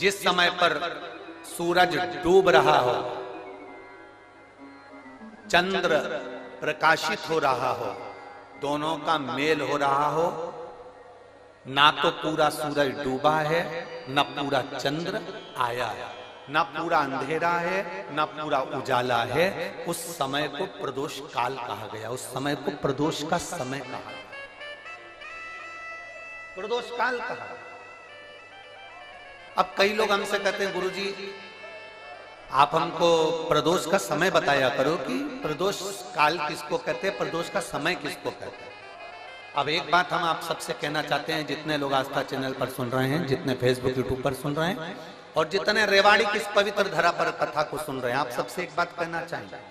जिस समय पर सूरज डूब रहा हो, चंद्र प्रकाशित हो रहा हो, दोनों का मेल हो रहा हो, ना तो पूरा सूरज डूबा है, न पूरा चंद्र आया है, ना पूरा अंधेरा है, ना पूरा उजाला है, उस समय को प्रदोष काल कहा गया। उस समय को प्रदोष का समय कहा, प्रदोष काल कहा। अब कई लोग हमसे कहते हैं गुरुजी आप हमको प्रदोष का समय बताया करो कि प्रदोष काल किसको कहते हैं, प्रदोष का समय किसको कहते हैं। अब एक बात हम आप सबसे कहना चाहते हैं, जितने लोग आस्था चैनल पर सुन रहे हैं, जितने फेसबुक यूट्यूब पर सुन रहे हैं और जितने रेवाड़ी की इस पवित्र धरा पर कथा को सुन रहे हैं, आप सबसे एक बात कहना चाहेंगे।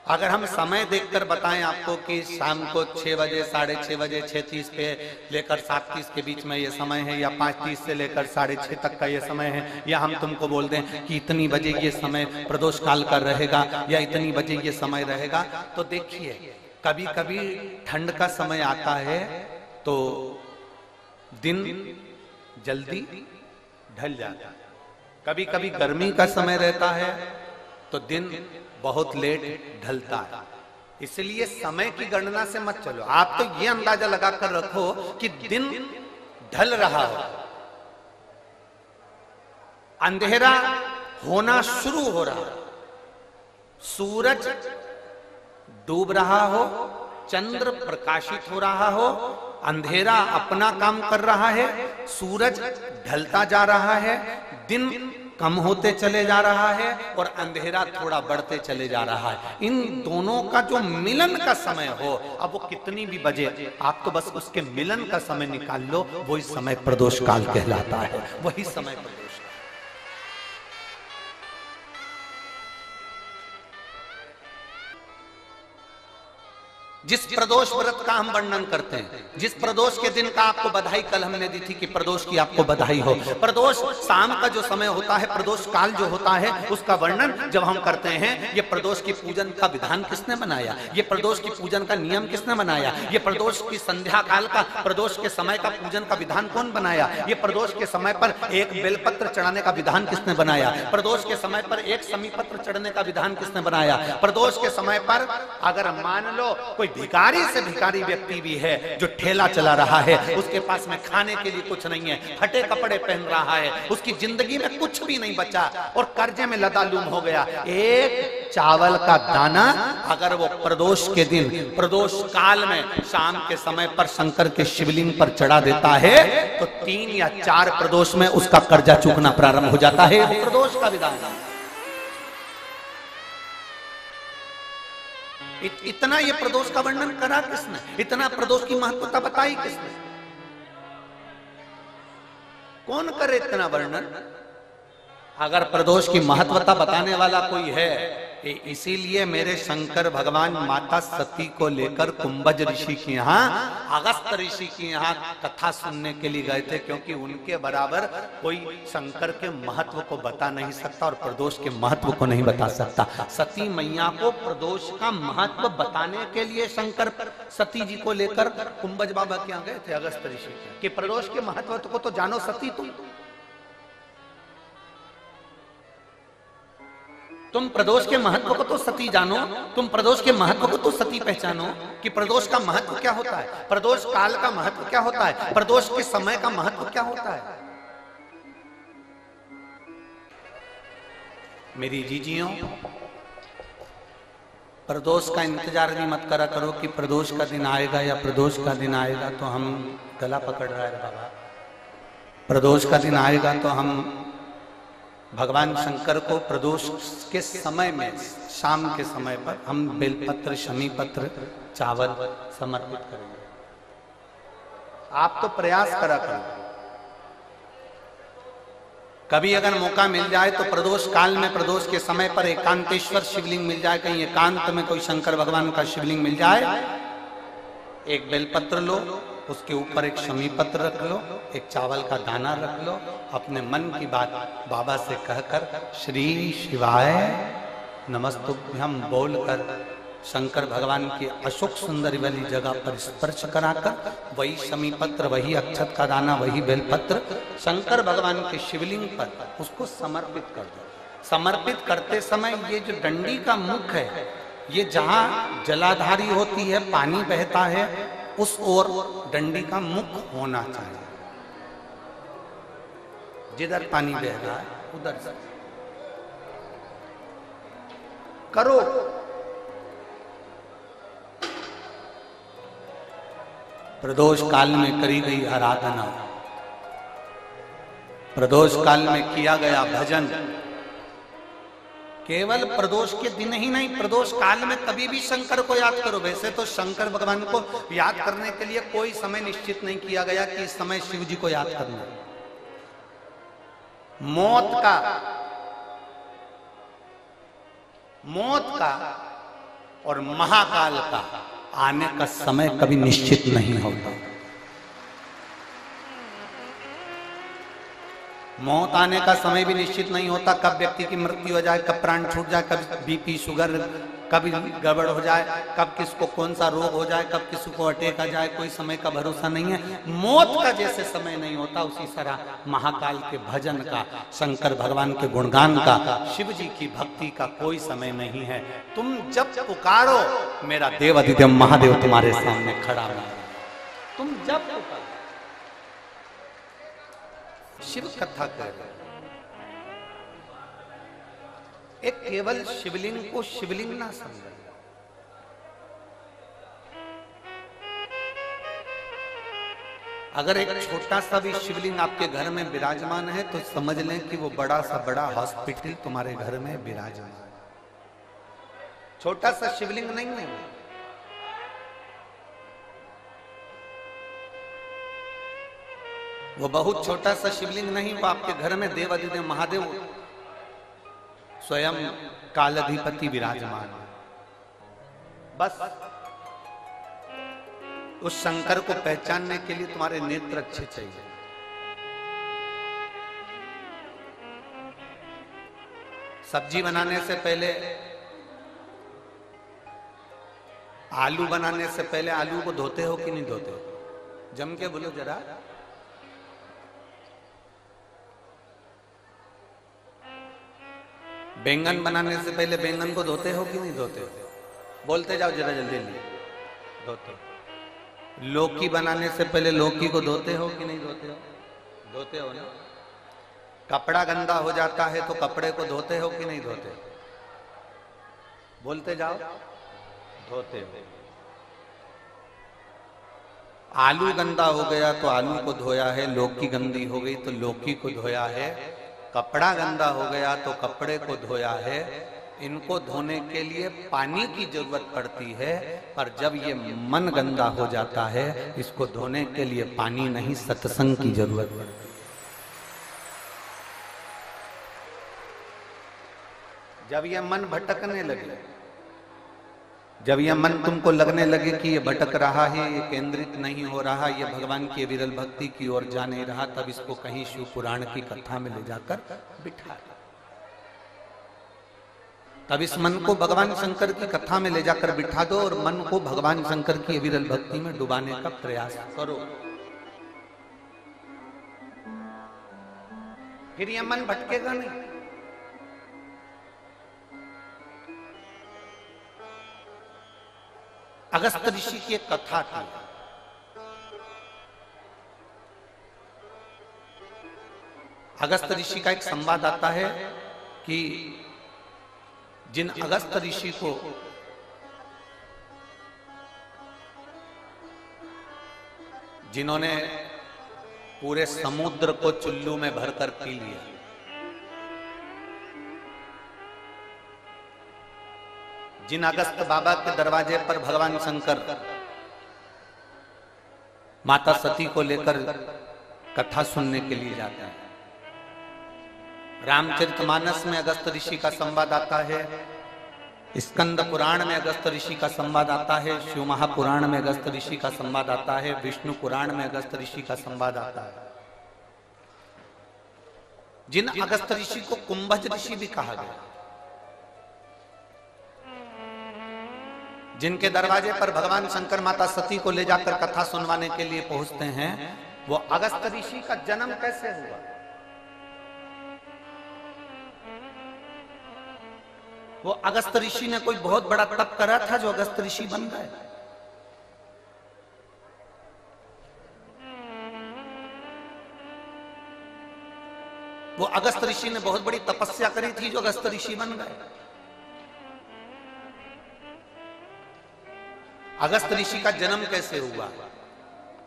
अगर हम समय देखकर बताएं आपको कि शाम को 6 बजे, 6:30 बजे, 6:30 पे लेकर 7:30 के बीच में ये समय है, या 5:30 से लेकर 6:30 तक का ये समय है, या हम तुमको बोल दें कि इतनी बजे ये समय प्रदोष काल का रहेगा या इतनी बजे ये समय रहेगा, तो देखिए कभी कभी ठंड का समय आता है तो दिन जल्दी ढल जाता है, कभी कभी गर्मी का समय रहता है तो दिन बहुत लेट ढलता है। इसलिए समय की गणना से मत चलो, आप तो ये अंदाजा लगाकर रखो कि दिन ढल रहा हो, अंधेरा होना शुरू हो रहा है, सूरज डूब रहा हो, चंद्र प्रकाशित हो रहा हो, अंधेरा अपना काम कर रहा है, सूरज ढलता जा रहा है, दिन कम होते चले जा रहा है और अंधेरा थोड़ा बढ़ते चले जा रहा है। इन दोनों का जो मिलन का समय हो, अब वो कितनी भी बजे, आप तो बस उसके मिलन का समय निकाल लो, वही समय प्रदोष काल कहलाता है, वही समय प्रदोष। जिस प्रदोष व्रत का हम वर्णन करते हैं, जिस प्रदोष के दिन का आपको बधाई कल हमने दी थी कि प्रदोष की आपको बधाई हो, प्रदोष शाम का जो समय होता है, प्रदोष काल जो होता है, उसका वर्णन जब हम करते हैं, ये प्रदोष की पूजन का विधान किसने बनाया, ये प्रदोष की पूजन का नियम किसने बनाया, ये प्रदोष की संध्या काल का, प्रदोष के समय का पूजन का विधान कौन बनाया, ये प्रदोष के समय पर एक बेलपत्र चढ़ाने का विधान किसने बनाया, प्रदोष के समय पर एक समीपत्र चढ़ने का विधान किसने बनाया, प्रदोष के समय पर अगर मान लो कोई भिखारी से भिखारी व्यक्ति भी है जो ठेला चला रहा है, उसके पास में खाने के लिए कुछ नहीं है, फटे कपड़े पहन रहा है, उसकी जिंदगी में कुछ भी नहीं बचा और कर्जे में लदालूम हो गया, एक चावल का दाना अगर वो प्रदोष के दिन, प्रदोष काल में शाम के समय पर शंकर के शिवलिंग पर चढ़ा देता है तो 3 या 4 प्रदोष में उसका कर्जा चूकना प्रारंभ हो जाता है। प्रदोष का विधान, इतना ये प्रदोष का वर्णन करा किसने, इतना प्रदोष की महत्वता बताई किसने, कौन करे इतना वर्णन। अगर प्रदोष की महत्वता बताने वाला कोई है, इसीलिए मेरे शंकर भगवान माता सती को लेकर कुंभज ऋषि के यहाँ, अगस्त ऋषि के यहाँ कथा सुनने के लिए गए थे, क्योंकि उनके बराबर कोई शंकर के महत्व को बता नहीं सकता और प्रदोष के महत्व को नहीं बता सकता। सती मैया को प्रदोष का महत्व बताने के लिए शंकर सती जी को लेकर कुंभज बाबा के यहाँ गए थे, अगस्त ऋषि के, कि प्रदोष के महत्व को तो जानो सती, तुम प्रदोष के महत्व को तो सती जानो, तुम प्रदोष के महत्व को तो सती पहचानो कि प्रदोष का महत्व क्या होता है, प्रदोष काल का महत्व क्या होता है, प्रदोष के समय का महत्व क्या होता है। मेरी जीजियों, प्रदोष का इंतजार भी मत करा करो कि प्रदोष का दिन आएगा या प्रदोष का दिन आएगा तो हम गला पकड़ रहा है बाबा, प्रदोष का दिन आएगा तो हम भगवान शंकर को प्रदोष के समय में, शाम के समय पर हम बेलपत्र, शमीपत्र, चावल समर्पित करेंगे। आप तो प्रयास करा करो, कभी अगर मौका मिल जाए तो प्रदोष काल में, प्रदोष के समय पर एकांतेश्वर शिवलिंग मिल जाए, कहीं एकांत में कोई शंकर भगवान का शिवलिंग मिल जाए, एक बेलपत्र लो, उसके ऊपर एक शमीपत्र रख लो, एक चावल का दाना रख लो, अपने मन की बात बाबा से कहकर श्री शिवाय नमस्तुभ्यम बोलकर शंकर भगवान की अशोक सुंदरी वाली जगह पर स्पर्श कराकर वही समीपत्र, वही अक्षत का दाना, वही बेलपत्र शंकर भगवान के शिवलिंग पर उसको समर्पित कर दो। समर्पित करते समय ये जो डंडी का मुख है, ये जहां जलाधारी होती है, पानी बहता है, उस ओर डंडी का मुख होना चाहिए। जिधर पानी बह रहा है उधर से करो। प्रदोष काल में करी गई आराधना, प्रदोष काल में किया गया भजन, केवल प्रदोष के दिन ही नहीं, प्रदोष काल में कभी भी शंकर को याद करो। वैसे तो शंकर भगवान को याद करने के लिए कोई समय निश्चित नहीं किया गया कि इस समय शिव जी को याद करना। मौत का और महाकाल का आने का समय कभी निश्चित नहीं होता। मौत आने का समय भी निश्चित नहीं होता, कब व्यक्ति की मृत्यु हो जाए, कब प्राण छूट जाए, कब बीपी शुगर कभी गड़बड़ हो जाए, कब किसको कौन सा रोग हो जाए, कब किसी को अटैक आ जाए, कोई समय का भरोसा नहीं है। मौत का जैसे समय नहीं होता, उसी तरह महाकाल के भजन का, शंकर भगवान के गुणगान का, शिव जी की भक्ति का कोई समय नहीं है। तुम जब पुकारो, मेरा देव अधिदेव महादेव तुम्हारे सामने खड़ा है। तुम जब पुकारो, शिव कथा कर एक केवल शिवलिंग को शिवलिंग ना समझो। अगर एक छोटा सा भी शिवलिंग आपके घर में विराजमान है तो समझ लें कि वो बड़ा सा बड़ा हॉस्पिटल तुम्हारे घर में विराजमान है। छोटा सा शिवलिंग नहीं है वो बहुत छोटा सा शिवलिंग नहीं, वो आपके घर में देव अधिदेव महादेव स्वयं कालाधिपति विराजमान। बस उस शंकर को पहचानने के लिए तुम्हारे नेत्र अच्छे चाहिए। सब्जी बनाने से पहले, आलू बनाने से पहले आलू को धोते हो कि नहीं धोते हो? जम के बोलो जरा। बैंगन बनाने से पहले बैंगन को धोते हो कि नहीं धोते हो? बोलते जाओ जरा जल्दी जल्दी। धोते हो। लौकी बनाने से पहले लौकी को धोते हो कि नहीं धोते हो? धोते हो ना। कपड़ा गंदा हो जाता है तो कपड़े को धोते हो कि नहीं धोते हो? बोलते जाओ। धोते हो। आलू गंदा हो गया तो आलू को धोया है, लौकी गंदी हो गई तो लौकी को धोया है, कपड़ा गंदा हो गया तो कपड़े को धोया है। इनको धोने के लिए पानी की जरूरत पड़ती है, पर जब ये मन गंदा हो जाता है, इसको धोने के लिए पानी नहीं, सत्संग की जरूरत पड़ती है। जब ये मन भटकने लगे, जब यह मन तुमको लगने लगे कि ये भटक रहा है, ये केंद्रित नहीं हो रहा, ये भगवान की विरल भक्ति की ओर जा नहीं रहा, तब इसको कहीं शिव पुराण की कथा में ले जाकर बिठा। तब इस मन को भगवान शंकर की कथा में ले जाकर बिठा दो और मन को भगवान शंकर की विरल भक्ति में डुबाने का प्रयास करो। फिर यह मन भटकेगा नहीं। अगस्त ऋषि की एक कथा थी। अगस्त ऋषि का एक संवाद आता है कि जिन अगस्त ऋषि को जिन्होंने पूरे समुद्र को चुल्लू में भरकर पी लिया, जिन अगस्त बाबा के दरवाजे पर भगवान शंकर माता सती को लेकर कथा सुनने के लिए जाते हैं। रामचरितमानस में अगस्त ऋषि का संवाद आता है, स्कंद पुराण में अगस्त ऋषि का संवाद आता है, शिव महापुराण में अगस्त ऋषि का संवाद आता है, विष्णु पुराण में अगस्त ऋषि का संवाद आता है। जिन अगस्त ऋषि को कुंभज ऋषि भी कहा गया, जिनके दरवाजे पर भगवान शंकर माता सती को ले जाकर कथा सुनवाने के लिए पहुंचते हैं, वो अगस्त ऋषि का जन्म कैसे हुआ? वो अगस्त ऋषि ने कोई बहुत बड़ा तप करा था जो अगस्त ऋषि बन गए? वो अगस्त ऋषि ने बहुत बड़ी तपस्या करी थी जो अगस्त ऋषि बन गए? अगस्त ऋषि का जन्म कैसे हुआ?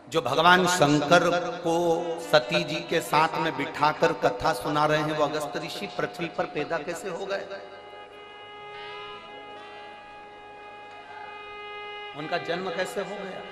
जो भगवान शंकर को सती जी के साथ में बिठाकर कथा सुना रहे हैं, वो अगस्त ऋषि पृथ्वी पर पैदा कैसे हो गए? उनका जन्म कैसे हो गया?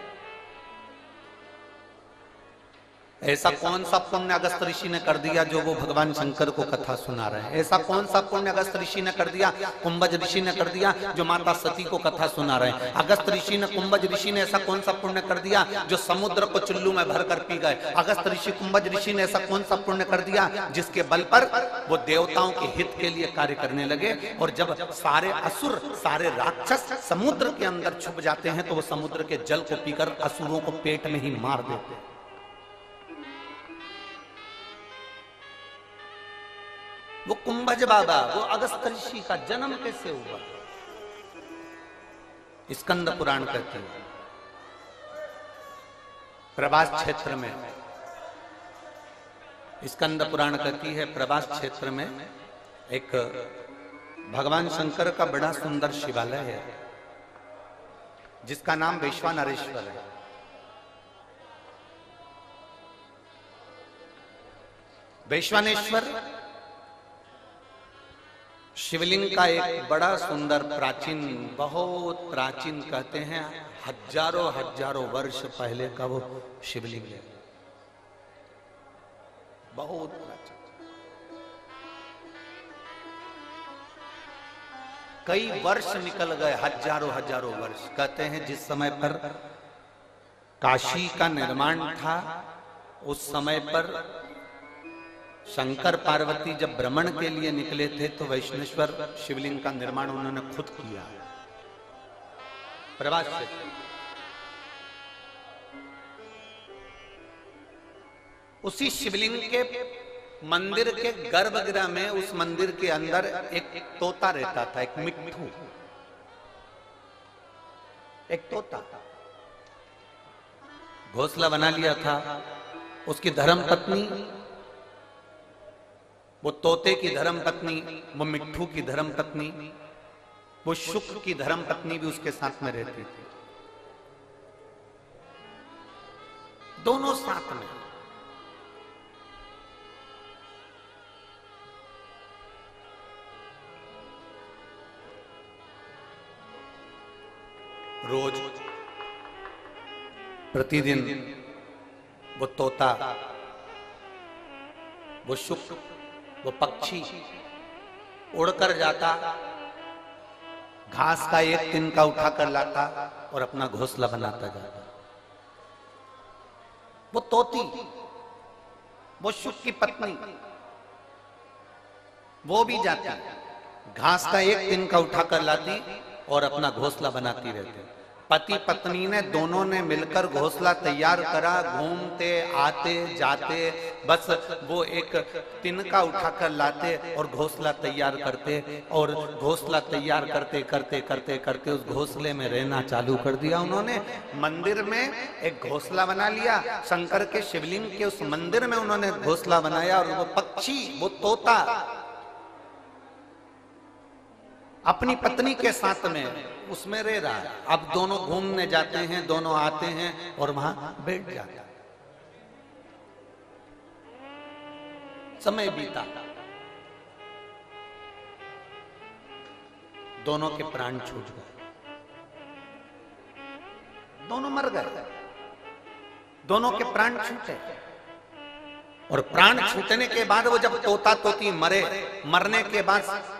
ऐसा कौन सा पुण्य अगस्त ऋषि ने कर दिया जो वो भगवान शंकर को कथा सुना रहे हैं? ऐसा कौन सा पुण्य अगस्त ऋषि ने कर दिया, कुंभज ऋषि ने कर दिया जो माता सती को कथा सुना रहे हैं? अगस्त ऋषि ने, कुंभज ऋषि ने ऐसा कौन सा पुण्य कर दिया जो समुद्र को चुल्लू में भरकर पी गए? अगस्त ऋषि, कुंभज ऋषि ने ऐसा कौन सा पुण्य कर दिया जिसके बल पर वो देवताओं के हित के लिए कार्य करने लगे? और जब सारे असुर, सारे राक्षस समुद्र के अंदर छुप जाते हैं तो वो समुद्र के जल को पीकर असुरों को पेट में ही मार देते हैं। वो कुंभज बाबा, वो अगस्त ऋषि का जन्म कैसे हुआ? स्कंद पुराण कहते हैं प्रभास क्षेत्र में, स्कंद पुराण कहती है प्रभास क्षेत्र में एक भगवान शंकर का बड़ा सुंदर शिवालय है जिसका नाम वैश्वानरेश्वर है। वैश्वानेश्वर शिवलिंग का एक बड़ा सुंदर प्राचीन, बहुत प्राचीन कहते हैं हजारों हजारों वर्ष पहले का वो शिवलिंग है, बहुत प्राचीन। कई वर्ष निकल गए, हजारों हजारों वर्ष। कहते हैं जिस समय पर काशी का निर्माण था उस समय पर शंकर पार्वती जब भ्रमण के लिए निकले थे तो वैष्णेश्वर शिवलिंग का निर्माण उन्होंने खुद किया प्रवास से। उसी शिवलिंग के मंदिर के गर्भगृह में, उस मंदिर के अंदर एक तोता रहता था, एक मिट्ठू, एक तोता घोंसला बना लिया था। उसकी धर्म पत्नी, वो तोते की धर्म पत्नी, वो मिट्ठू की धर्म पत्नी, वो शुक्र की धर्म पत्नी भी उसके साथ में रहती थी, दोनों साथ में। रोज प्रतिदिन वो तोता, वो शुक्र, वो पक्षी उड़कर जाता, घास का एक तिनका उठाकर लाता और अपना घोंसला बनाता जाता। वो तोती, वो शुक की पत्नी, वो भी जाती, घास का एक तिनका उठाकर लाती और अपना घोंसला बनाती रहती। पति पत्नी ने दोनों ने मिलकर घोंसला तैयार करा, घूमते आते जाते, बस वो एक तिनका उठाकर लाते और घोंसला तैयार करते, और घोंसला तैयार करते करते करते करते उस घोंसले में रहना चालू कर दिया उन्होंने। मंदिर में एक घोंसला बना लिया, शंकर के शिवलिंग के उस मंदिर में उन्होंने घोंसला बनाया, और वो पक्षी, वो तोता अपनी पत्नी के साथ में उसमें रह रहा है। अब दोनों घूमने जाते हैं, दोनों आते हैं और वहां बैठ जाते हैं। समय बीता, दोनों के प्राण छूट गए, दोनों मर गए, दोनों के प्राण छूटे। और प्राण छूटने के बाद वो जब तोता तोती मरे, मरने के बाद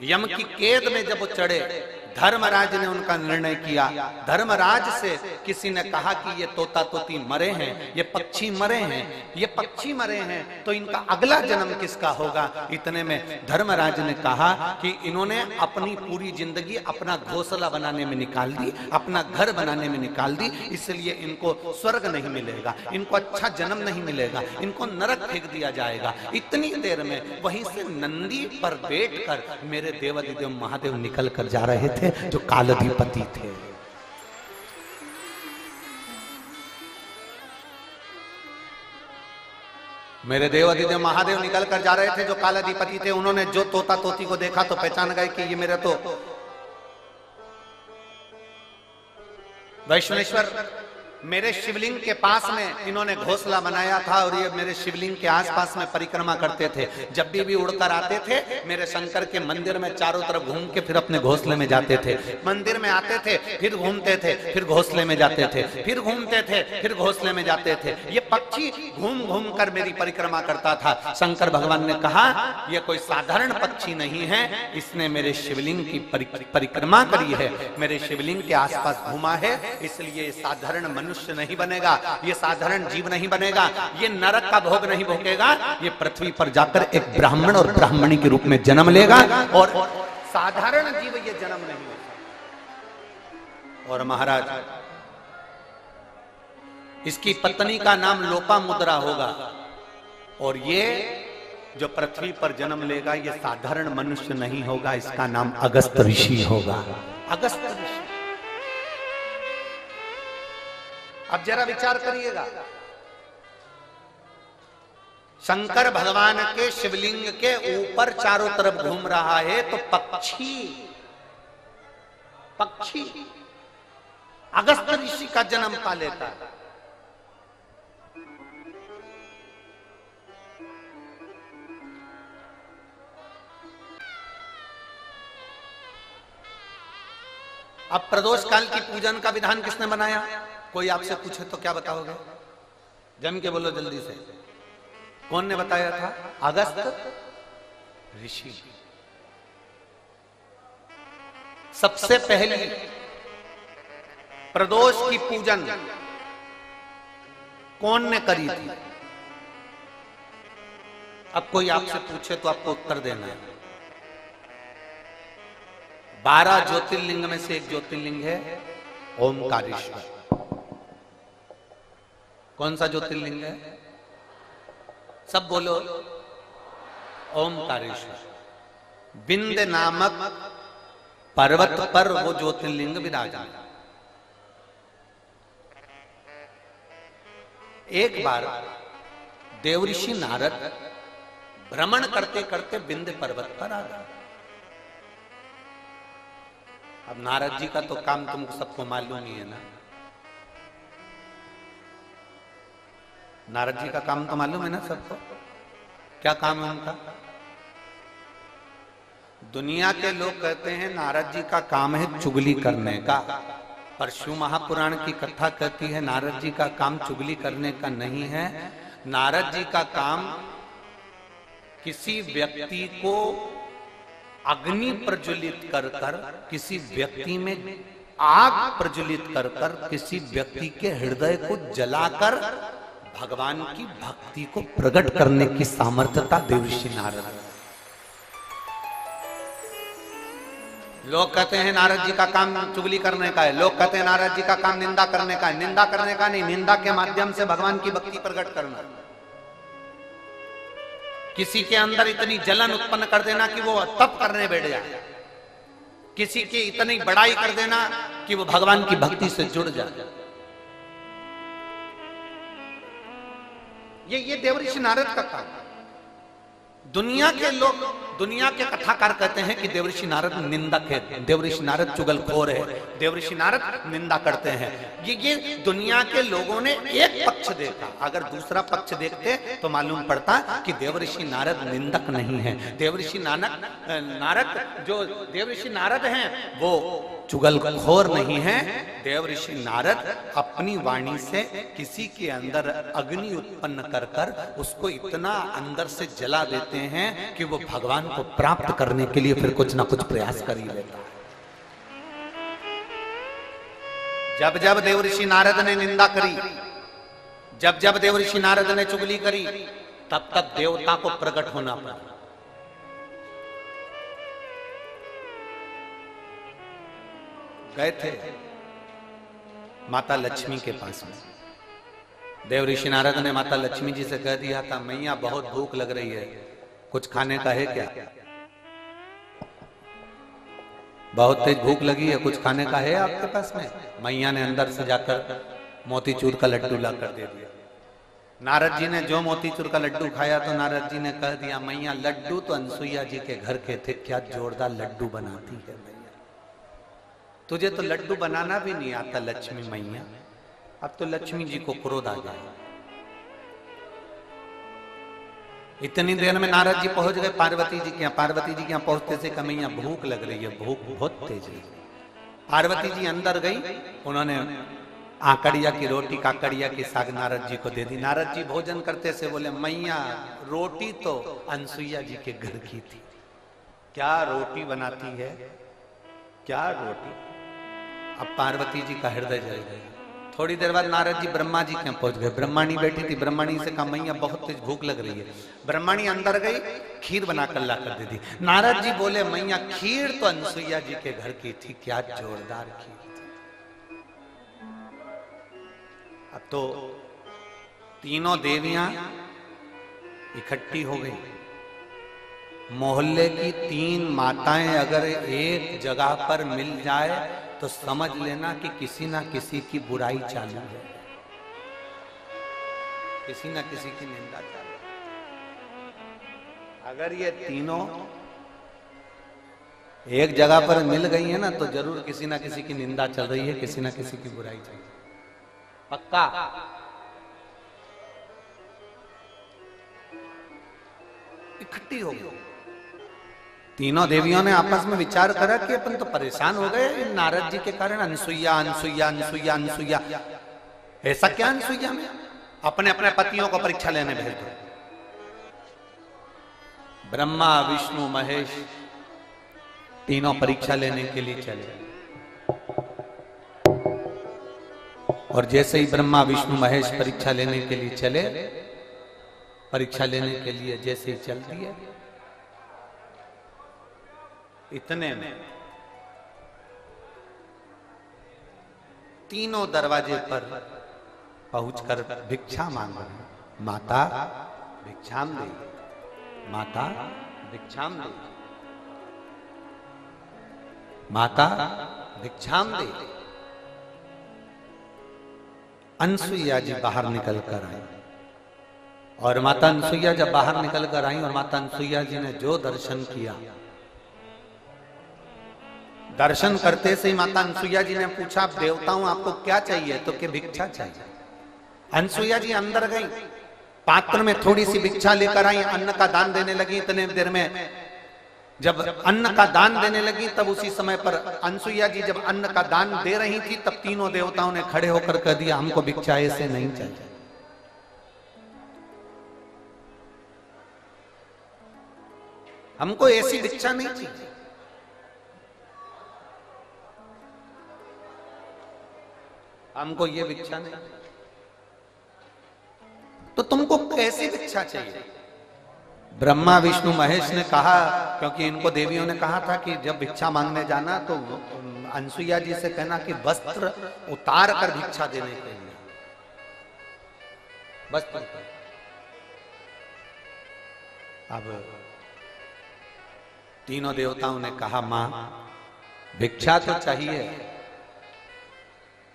यम की कैद में जब वो चढ़े, धर्मराज ने उनका निर्णय किया। धर्मराज से किसी ने कहा कि ये तोता तोती मरे हैं, ये पक्षी मरे हैं, ये पक्षी मरे हैं, तो इनका अगला जन्म किसका होगा। इतने में धर्मराज ने कहा कि इन्होंने अपनी पूरी जिंदगी अपना घोंसला बनाने में निकाल दी, अपना घर बनाने में निकाल दी, इसलिए इनको स्वर्ग नहीं मिलेगा, इनको अच्छा जन्म नहीं मिलेगा, इनको नरक फेंक दिया जाएगा। इतनी देर में वहीं से नंदी पर बैठकर मेरे देवाधिदेव महादेव निकल कर जा रहे थे, जो कालाधिपति थे। मेरे देवाधिदेव महादेव निकल कर जा रहे थे, जो कालाधिपति थे। उन्होंने जो तोता तोती को देखा तो पहचान गए कि ये मेरा तो वैष्णवेश्वर, मेरे शिवलिंग के पास में इन्होंने घोंसला बनाया था और ये मेरे शिवलिंग के आसपास में परिक्रमा करते थे। जब भी उड़कर आते थे मेरे शंकर के मंदिर में चारों तरफ घूम के फिर अपने घोंसले में जाते थे। मंदिर में आते थे, फिर घूमते थे, फिर घोंसले में जाते थे, फिर घूमते थे, फिर घोंसले में जाते थे। ये पक्षी घूम घूम कर मेरी परिक्रमा करता था। शंकर भगवान ने कहा यह कोई साधारण पक्षी नहीं है, इसने मेरे शिवलिंग की परिक्रमा करी है, मेरे शिवलिंग के आसपास घूमा है, इसलिए साधारण मनुष्य नहीं बनेगा, ये साधारण जीव नहीं बनेगा, ये नरक का भोग नहीं भोगेगा, ये पृथ्वी पर जाकर एक ब्राह्मण और ब्राह्मणी के रूप में जन्म लेगा और साधारण जीव ये जन्म नहीं होगा। और महाराज इसकी पत्नी का नाम लोपामुद्रा होगा और ये जो पृथ्वी पर जन्म लेगा ये साधारण मनुष्य नहीं होगा, इसका नाम अगस्त ऋषि होगा। अगस्त ऋषि। अब जरा विचार करिएगा, शंकर भगवान के शिवलिंग के ऊपर चारों तरफ घूम रहा है, तो पक्षी अगस्त ऋषि का जन्म पा लेता है। अब प्रदोष काल की पूजन का विधान किसने बनाया? कोई आपसे पूछे तो क्या बताओगे? जम के बोलो जल्दी से। कौन ने बताया था? अगस्त ऋषि। सबसे पहली प्रदोष की पूजन कौन ने करी थी? अब कोई आपसे पूछे तो आपको उत्तर देना है। 12 ज्योतिर्लिंग में से एक ज्योतिर्लिंग है ओमकारेश्वर। कौन सा ज्योतिर्लिंग है? सब बोलो। ओमकारेश्वर। बिंद नामक पर्वत पर वो ज्योतिर्लिंग विराजमान। एक बार देवऋषि नारद भ्रमण करते करते बिंद पर्वत पर आ गए। अब नारद जी का तो काम तुमको सबको मालूम ही है ना। नारद जी का काम तो मालूम है ना सबको। क्या काम है उनका? दुनिया के लोग कहते हैं नारद जी का काम है चुगली करने का, पर शिव महापुराण की कथा कहती है नारद जी का काम चुगली करने का नहीं है। नारद जी का काम किसी व्यक्ति को अग्नि प्रज्वलित कर कर, किसी व्यक्ति में आग प्रज्वलित कर कर, किसी व्यक्ति के हृदय को जलाकर भगवान की भक्ति को प्रकट करने की सामर्थ्यता देवऋषि नारद। लोग कहते हैं नारद जी का काम चुगली करने का है, लोग कहते हैं नारद जी का काम निंदा करने का है। निंदा करने का नहीं, निंदा के माध्यम से भगवान की भक्ति प्रकट करना। किसी के अंदर इतनी जलन उत्पन्न कर देना कि वो तप करने बैठ जाए, किसी की इतनी बड़ाई कर देना कि वो भगवान की भक्ति से जुड़ जाए। ये देवऋषि नारद का काम। दुनिया के लोग, दुनिया के कथाकार कहते हैं कि देवऋषि नारद निंदक है, देवऋषि नारद चुगलखोर है, देवऋषि नारद निंदा करते हैं। ये दुनिया के लोगों ने एक पक्ष देखा। अगर दूसरा पक्ष देखते तो मालूम पड़ता कि देवऋषि नारद निंदक नहीं है। देवऋषि नारद जो देवऋषि नारद हैं वो चुगलखोर नहीं है। देवऋषि नारद अपनी वाणी से किसी के अंदर अग्नि उत्पन्न कर कर उसको इतना अंदर से जला देते हैं कि वो भगवान को प्राप्त करने के लिए फिर कुछ ना कुछ प्रयास कर ही लेता है। जब जब देवऋषि नारद ने निंदा करी, जब जब देवऋषि नारद ने चुगली करी, तब तक देवता को प्रकट होना पड़ा। गए थे माता लक्ष्मी के पास में। देवऋषि नारद ने माता लक्ष्मी जी से कह दिया था, मैया बहुत भूख लग रही है, कुछ खाने का है क्या? बहुत तेज भूख लगी है, कुछ खाने का है आपके पास में? मैया ने अंदर से जाकर मोतीचूर का लड्डू ला कर दे दिया। नारद जी ने जो मोतीचूर का लड्डू खाया तो नारद जी ने कह दिया, मैया लड्डू तो अनसुईया जी के घर के थे, क्या जोरदार लड्डू बनाती है मैया, तुझे तो लड्डू बनाना भी नहीं आता लक्ष्मी मैया। अब तो लक्ष्मी जी को क्रोध आ गया। इतनी देर में नारद जी पहुंच गए पार्वती जी के यहाँ। पार्वती जी के यहाँ पहुंचते से कहा, मैया भूख लग रही है, भूख बहुत तेज है। पार्वती जी अंदर गई, उन्होंने आकड़िया की रोटी काकड़िया की साग नारद जी को दे दी। नारद जी भोजन करते से बोले, मैया रोटी तो अनसुईया जी के घर की थी, क्या रोटी बनाती है, क्या रोटी। अब पार्वती जी का हृदय जल गया। थोड़ी देर बाद नारद जी ब्रह्मा जी के यहाँ पहुंच गए। ब्रह्माणी बैठी थी, ब्रह्माणी से कहा, मैया बहुत तेज भूख लग रही है। ब्रह्माणी अंदर गई, खीर बनाकर ला कर दे दी। नारद जी बोले, मैया खीर तो अनसुईया जी के घर की थी, क्या जोरदार खीर थी। अब तो तीनों देवियां इकट्ठी हो गई। मोहल्ले की 3 माताएं अगर एक जगह पर मिल जाए तो समझ लेना कि किसी ना किसी की बुराई चालू है, किसी ना किसी की निंदा चालू है। अगर ये तीनों एक जगह पर मिल गई है ना तो जरूर किसी ना किसी की निंदा चल रही है, किसी ना किसी की बुराई चल रही है, पक्का। इकट्ठी हो गई। तीनों देवियों ने आपस में विचार करा कि अपन तो परेशान हो गए नारद जी के कारण। अनसुईया अनसुईया अनसुईया अनसुईया, ऐसा क्या अनसुईया में? अपने अपने पतियों को परीक्षा लेने भेज दो। ब्रह्मा विष्णु महेश तीनों परीक्षा लेने के लिए चले। और जैसे ही ब्रह्मा विष्णु महेश परीक्षा लेने के लिए चले, परीक्षा लेने के लिए जैसे ही चल दिए, इतने में तीनों दरवाजे पर पहुंचकर भिक्षा मांग रहे। माता भिक्षाम दे, माता भिक्षाम दे, माता भिक्षाम दे। अनसुईया जी बाहर निकल कर आई। और माता अनसुईया जब बाहर निकल कर आई और माता अनसुईया जी ने जो दर्शन किया, दर्शन करते से ही माता अनसुईया जी ने पूछा, आप देवताओं आपको क्या चाहिए? तो कि भिक्षा चाहिए। अनसुईया जी अंदर गई, पात्र में थोड़ी सी भिक्षा लेकर आई, अन्न का दान देने लगी। इतने देर में जब अन्न का दान देने लगी, तब उसी समय पर अनसुईया जी जब अन्न का दान दे रही थी, तब तीनों देवताओं ने खड़े होकर कह दिया, हमको भिक्षा ऐसे नहीं चाहिए। हमको ऐसी भिक्षा नहीं चाहिए। हमको ये भिक्षा नहीं, तो तुमको कैसी भिक्षा चाहिए? ब्रह्मा विष्णु महेश ने कहा, क्योंकि इनको देवियों ने कहा था कि जब भिक्षा मांगने जाना तो अनसुईया जी से कहना कि वस्त्र उतार कर भिक्षा देने के लिए, वस्त्र। अब तीनों देवताओं ने कहा, मां भिक्षा तो चाहिए,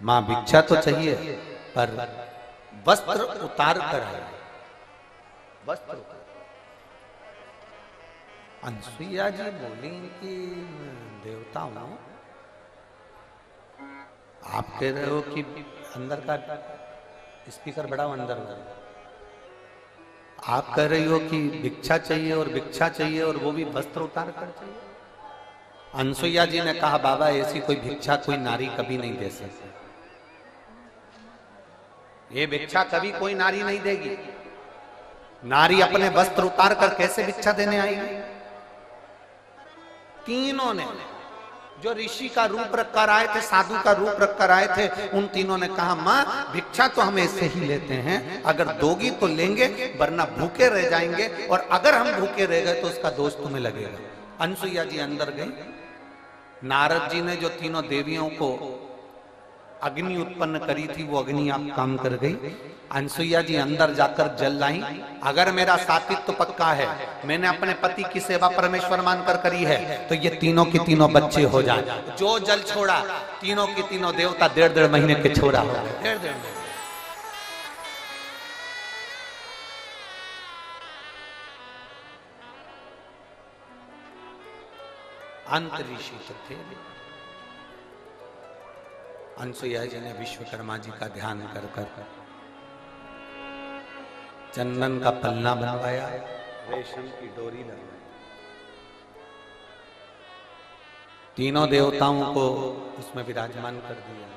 मां भिक्षा तो चाहिए, पर वस्त्र उतार कर आए, वस्त्र। अनसुईया जी बोली कि देवताओं, आप कह रहे हो कि अंदर का स्पीकर बढ़ाओ, अंदर आप कह रही हो कि भिक्षा चाहिए और भिक्षा चाहिए और वो भी वस्त्र उतार कर चाहिए। अनसुईया जी ने कहा, बाबा ऐसी कोई भिक्षा कोई नारी कभी नहीं दे सकती। ये भिक्षा कभी कोई नारी नहीं देगी। नारी अपने वस्त्र उतार कर कैसे भिक्षा देने आएगी? तीनों ने जो ऋषि का रूप रखकर आए थे, साधु का रूप रखकर आए थे, उन तीनों ने कहा माँ भिक्षा तो हम ऐसे ही लेते हैं, अगर दोगी तो लेंगे वरना भूखे रह जाएंगे, और अगर हम भूखे रह गए तो उसका दोष तुम्हें लगेगा। अनसुईया जी अंदर गई। नारद जी ने जो तीनों देवियों को अग्नि उत्पन्न करी थी वो अग्नि आप काम कर गई। अनसुईया जी अंदर जाकर जल लाई। अगर मेरा सातित्व पक्का है, मैंने अपने पति की सेवा परमेश्वर मानकर करी है, तो ये तीनों की तीनों बच्चे हो जाए। जो जल छोड़ा तीनों की तीनों देवता 1.5 महीने के छोरा हो गए। 1.5 महीने। अंत ऋषि तो थे। अनसुईया जी ने विश्वकर्मा जी का ध्यान कर कर चंदन का पल्ला बनवाया, रेशम की डोरी लगवाई, तीनों देवताओं को उसमें विराजमान कर दिया।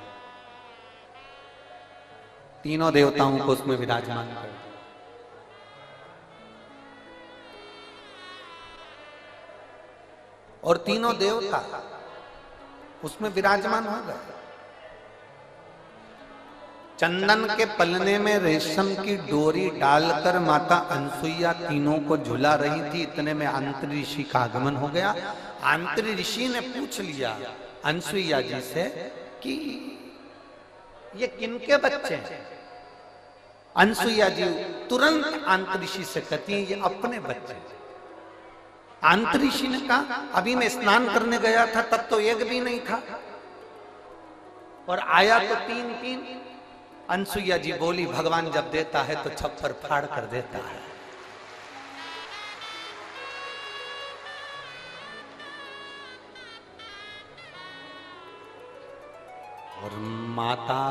तीनों देवताओं को उसमें विराजमान कर दिया। और तीनों देवता उसमें विराजमान हो गए। चंदन के पलने में रेशम की डोरी डालकर माता अनसुईया तीनों को झुला रही थी। इतने में अंतरी ऋषि का आगमन हो गया। अंतरी ऋषि ने पूछ लिया अनसुईया जी से कि ये किनके बच्चे हैं। अनसुईया जी तुरंत अंतरी ऋषि से कहती हैं ये अपने बच्चे हैं। अंतरी ऋषि ने कहा अभी मैं स्नान करने गया था तब तो एक भी नहीं था, और आया तो 3-3। अनसुईया जी बोली भगवान जब देता है तो छप्पर फाड़ कर देता है। और माता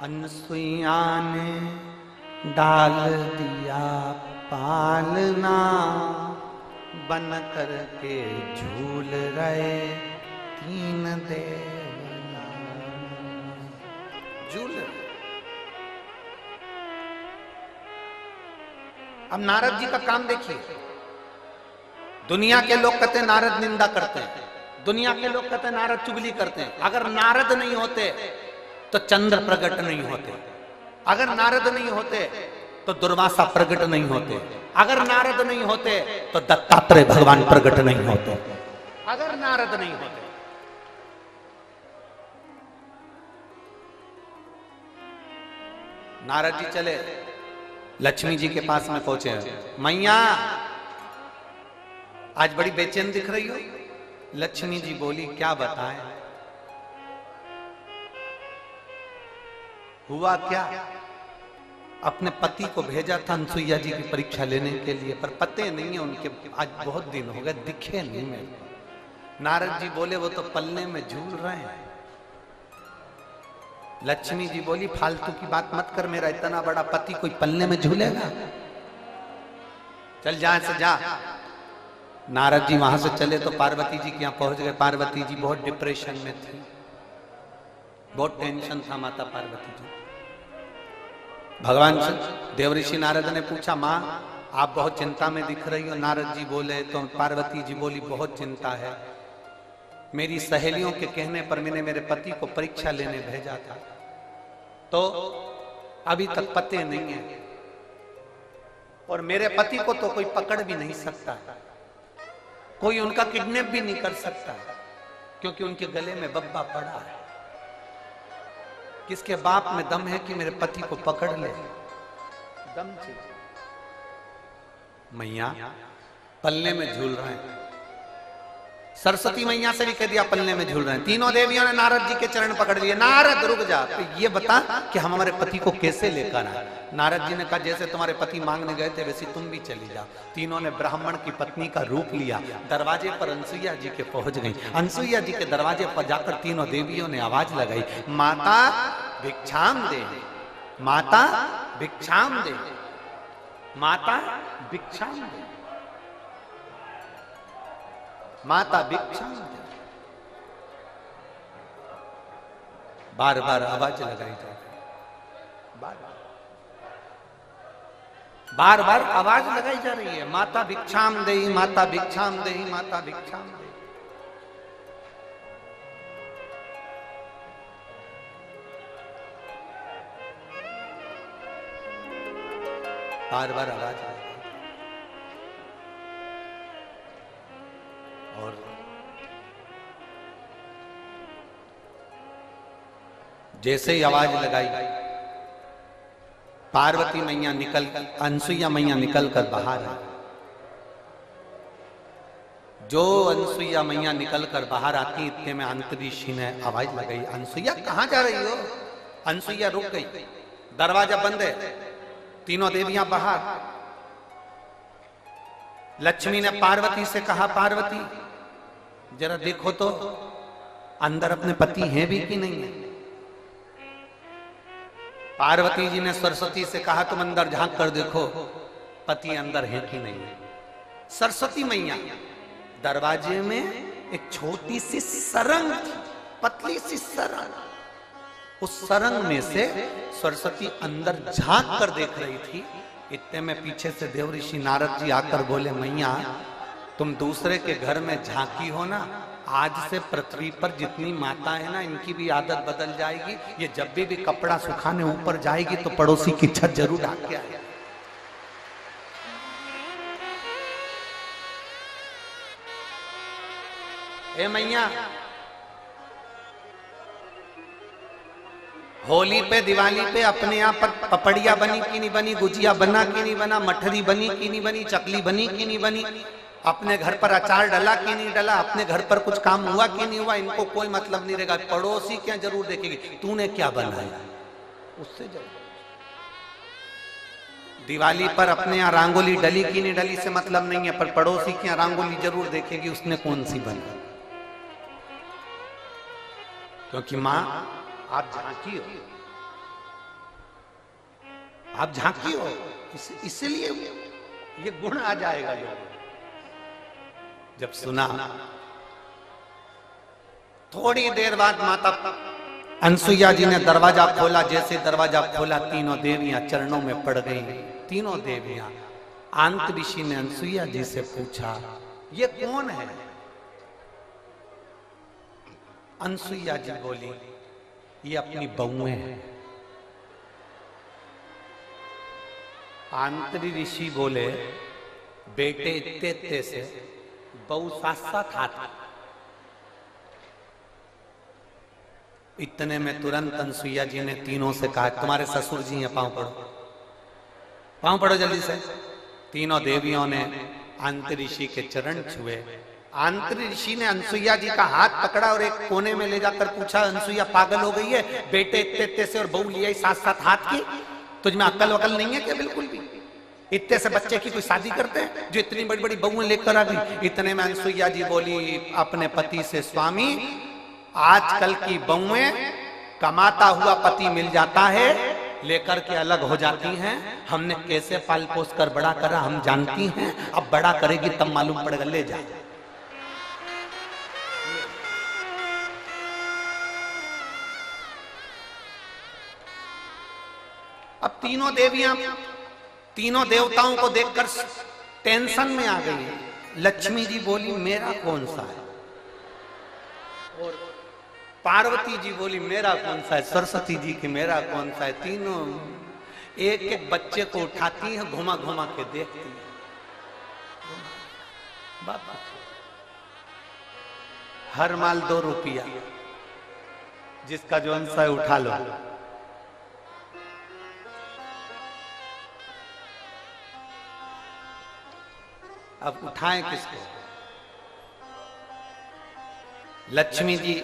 अनसुईया ने डाल दिया पालना, बन करके झूल रहे 3 देवता। झूल। अब नारद जी का काम देखिए। दुनिया के लोग कहते हैं नारद निंदा करते हैं, दुनिया के लोग कहते हैं नारद चुगली करते हैं। अगर नारद नहीं होते तो चंद्र प्रकट नहीं होते, अगर नारद नहीं होते तो दुर्वासा प्रकट नहीं होते, अगर नारद नहीं होते तो दत्तात्रेय भगवान प्रकट नहीं होते, अगर नारद नहीं होते। नारद जी चले, लक्ष्मी जी के पास में पहुंचे। मैया आज बड़ी बेचैन दिख रही हो। लक्ष्मी जी बोली क्या बताएं, हुआ क्या। अपने पति को भेजा था अनसुईया जी की परीक्षा लेने के लिए, पर पते नहीं है उनके, आज बहुत दिन हो गए दिखे नहीं मेरे को। नारद जी बोले वो तो पलने में झूल रहे हैं। लक्ष्मी जी बोली फालतू की बात मत कर, मेरा इतना बड़ा पति कोई पलने में झूलेगा, चल जा से जा। नारद जी वहां से चले तो पार्वती जी के यहाँ पहुंच गए। पार्वती जी बहुत डिप्रेशन में थी, बहुत टेंशन था माता पार्वती जी। भगवान देवऋषि नारद ने पूछा माँ आप बहुत चिंता में दिख रही हो। नारद जी बोले तो पार्वती जी बोली बहुत चिंता है, मेरी सहेलियों के कहने पर मैंने मेरे पति को परीक्षा लेने भेजा था, तो अभी तक पते नहीं है, और मेरे पति को तो कोई पकड़ भी नहीं सकता, कोई उनका किडनैप भी नहीं कर सकता, क्योंकि उनके गले में बब्बा पड़ा है। किसके बाप में दम है कि मेरे पति को पकड़ ले, दम चाहिए। मैया पल्ले में झूल रहे हैं। सरस्वती मैया से भी कह दिया पल्ले में झूल रहे हैं। तीनों देवियों ने नारद जी के चरण पकड़ लिए। नारद रुक जा, तो ये बता कि हम हमारे पति को कैसे लेकर आए। नारद जी ने कहा जैसे तुम्हारे पति मांगने गए थे वैसे तुम भी चली जाओ। तीनों ने ब्राह्मण की पत्नी का रूप लिया। दरवाजे पर अनसुईया जी के पहुंच गई। अनसुईया जी के दरवाजे पर जाकर तीनों देवियों ने आवाज लगाई, माता भिक्षाम दे, माता भिक्षाम दे, माता भिक्षाम दे, माता भिक्षाम दे। बार बार आवाज लगाई जा रही, बार बार आवाज लगाई जा रही है, माता भिक्षाम दे, माता भिक्षाम दे, माता भिक्षाम दे। बार बार आवाज लगाई। और जैसे ही आवाज लगाई, पार्वती मैया निकल, अनसुईया मैया निकल कर बाहर आई। जो अनसुईया मैया निकल कर बाहर आती, इतने में अंतरीषी ने आवाज लगाई, अनसुईया कहां जा रही हो? अनसुईया रुक गई, दरवाजा बंद है, तीनों देवियां बाहर। लक्ष्मी ने पार्वती से कहा, पार्वती जरा देखो तो अंदर अपने पति हैं भी कि नहीं है। पार्वती जी ने सरस्वती से कहा, तुम अंदर झांक कर देखो पति अंदर है कि नहीं है। सरस्वती मैया, दरवाजे में एक छोटी सी सरंग थी, पतली सी सरंग, उस सरंग में से सरस्वती अंदर झांक कर देख रही थी। इतने में पीछे से देवऋषि नारद जी आकर बोले, मैया तुम दूसरे के घर में झांकी हो ना, आज से पृथ्वी पर जितनी माता है ना, इनकी भी आदत बदल जाएगी। ये जब भी कपड़ा सुखाने ऊपर जाएगी तो पड़ोसी की छत जरूर ढाक के आएगी। ए मैया, होली पे दिवाली पे अपने यहाँ पर पपड़िया बनी कि नहीं बनी, गुजिया बना कि नहीं बना, मठरी बनी कि नहीं बनी, चकली बनी कि नहीं बनी, अपने घर पर अचार डला कि नहीं डला, अपने घर पर कुछ काम हुआ कि नहीं हुआ, इनको कोई मतलब नहीं रहेगा। पड़ोसी क्या जरूर देखेगी तूने क्या बनाया, उससे जरूर। दिवाली पर अपने यहाँ रंगोली डली कि नहीं डली से मतलब नहीं है, पर पड़ोसी की रंगोली जरूर देखेगी उसने कौन सी बनी। क्योंकि मां आप झांकी हो, आप झांकी हो, इसलिए ये गुण आ जाएगा। जब सुना, थोड़ी देर बाद माता अनसुईया जी ने दरवाजा खोला। जैसे दरवाजा खोला, तीनों देवियां चरणों में पड़ गईं। तीनों देवियां। अंतऋषि ने अनसुईया जी से पूछा, ये कौन है? अनसुईया जी बोली, ये अपनी बहुएं हैं। अंतऋषि बोले, बेटे इत्ते से बहु साथ साथ हाथ। इतने में तुरंत अनसुईया जी ने तीनों से कहा, तुम्हारे ससुर जी हैं, पांव पड़ो, पांव पड़ो जल्दी से। तीनों देवियों ने अंतऋषि के चरण छुए। अंतऋषि ने अनसुईया जी का हाथ पकड़ा और एक कोने में ले जाकर पूछा, अनसुईया पागल हो गई है? बेटे इत्ते से और बहू लिया साथ साथ हाथ की, तुझमें अक्ल वकल नहीं है क्या? बिल्कुल भी। इतने से बच्चे की कोई शादी करते हैं जो इतनी बड़ी बड़ी बहुएं लेकर आ गई। इतने में अनसुईया जी बोली अपने पति से, स्वामी आजकल की बहुएं कमाता हुआ पति मिल जाता है, लेकर के अलग हो जाती हैं। हमने कैसे पाल पोस कर बड़ा करा हम जानती हैं, अब बड़ा करेगी तब मालूम पड़ेगा, ले जा। अब तीनों देवियां तीनों देवताओं को देखकर टेंशन में आ गई। लक्ष्मी जी बोली, मेरा कौन सा है? और पार्वती जी बोली, मेरा कौन सा है? सरस्वती जी की, मेरा कौन सा है? तीनों एक एक बच्चे को उठाती हैं, घुमा घुमा के देखती हैं। हर माल 2 रुपया, जिसका जो अंश है उठा लो। अब उठाएं किसको? लक्ष्मी जी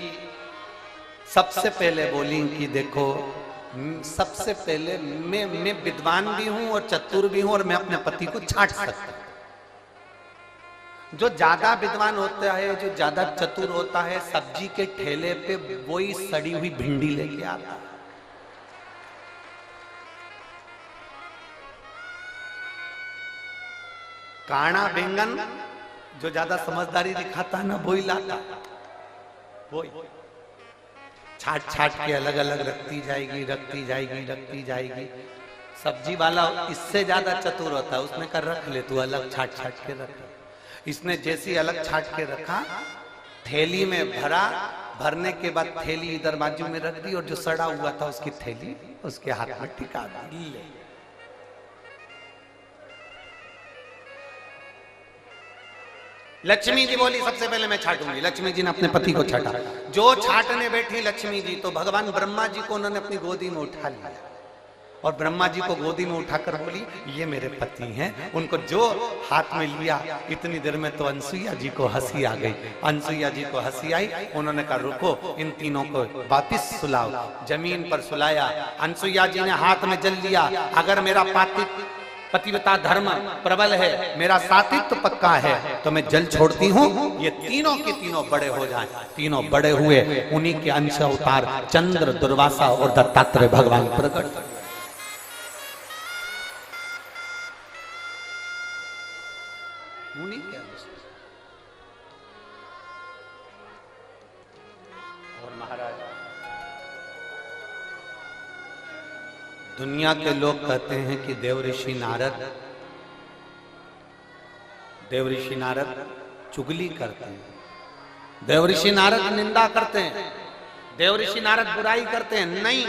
सबसे पहले बोली कि देखो, सबसे पहले मैं विद्वान भी हूं और चतुर भी हूं, और मैं अपने पति को छांट सकता हूं। जो ज्यादा विद्वान होता है, जो ज्यादा चतुर होता है, सब्जी के ठेले पे वही सड़ी हुई भिंडी लेके आता है। काना बैंगन जो ज्यादा समझदारी दिखाता है ना, वही लाता, वही छाट छाट के अलग अलग रखती जाएगी, रखती जाएगी, रखती जाएगी। सब्जी वाला इससे ज्यादा चतुर होता है, उसने कर रख ले तू अलग, छाट छाट के रख। इसने जैसी अलग छाट के रखा, थैली में भरा, भरने के बाद थैली इधर बाजू में रख दी, और जो सड़ा हुआ था उसकी थैली उसके हाथ में टिका दी। लक्ष्मी जी बोली सबसे पहले मैं छाटूंगी। लक्ष्मी जी ने अपने पति को छाटा। जो छाटने बैठी लक्ष्मी जी तो भगवान ब्रह्मा जी को उन्होंने अपनी गोदी में उठा लिया और ब्रह्मा जी को गोदी में उठाकर बोली ये मेरे पति हैं। उनको जो हाथ में लिया इतनी देर में तो अनसुईया जी को हंसी आ गई। अनसुईया जी को हंसी आई। उन्होंने कहा रुको इन तीनों को वापिस सुलाओ। जमीन पर सुलाया। अनसुईया जी ने हाथ में जल लिया। अगर मेरा पतिव्रता धर्म प्रबल है, मेरा सातित्व पक्का है तो मैं जल छोड़ती हूँ, ये तीनों के तीनों बड़े हो जाएं। तीनों बड़े हुए। उन्हीं के अंश अवतार चंद्र, दुर्वासा और दत्तात्रेय भगवान प्रकट। और महाराज दुनिया के लोग कहते हैं कि देवऋषि नारद चुगली करते हैं, देवऋषि नारद निंदा करते हैं, देवऋषि नारद बुराई करते हैं। नहीं,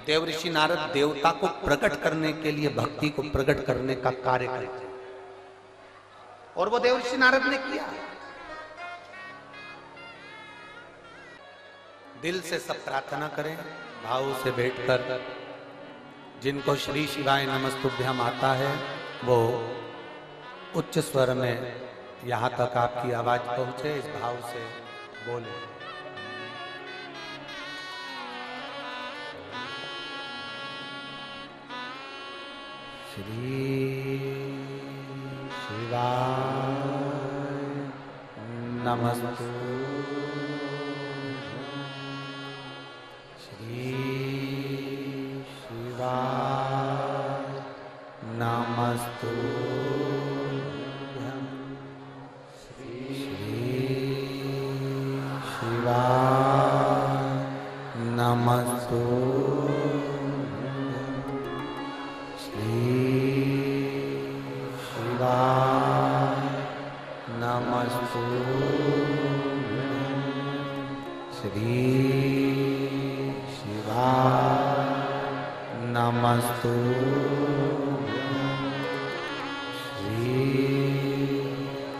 देवऋषि नारद देवता को प्रकट करने के लिए, भक्ति को प्रकट करने का कार्य करते हैं और वो देवऋषि नारद ने किया। दिल से सब प्रार्थना करें, भाव से बैठकर। जिनको श्री शिवाय नमस्तुभ्यम आता है वो उच्च स्वर में यहां तक आपकी आवाज पहुंचे, इस भाव से बोले। श्री शिवाय नमस्तुभ्यम। श्री शिवाय नमस्तुभ्यम। श्री शिवाय नमस्तुभ्यम। श्री शिवाय नमस्तुभ्यम। श्री नमस्तुभ्यम। श्री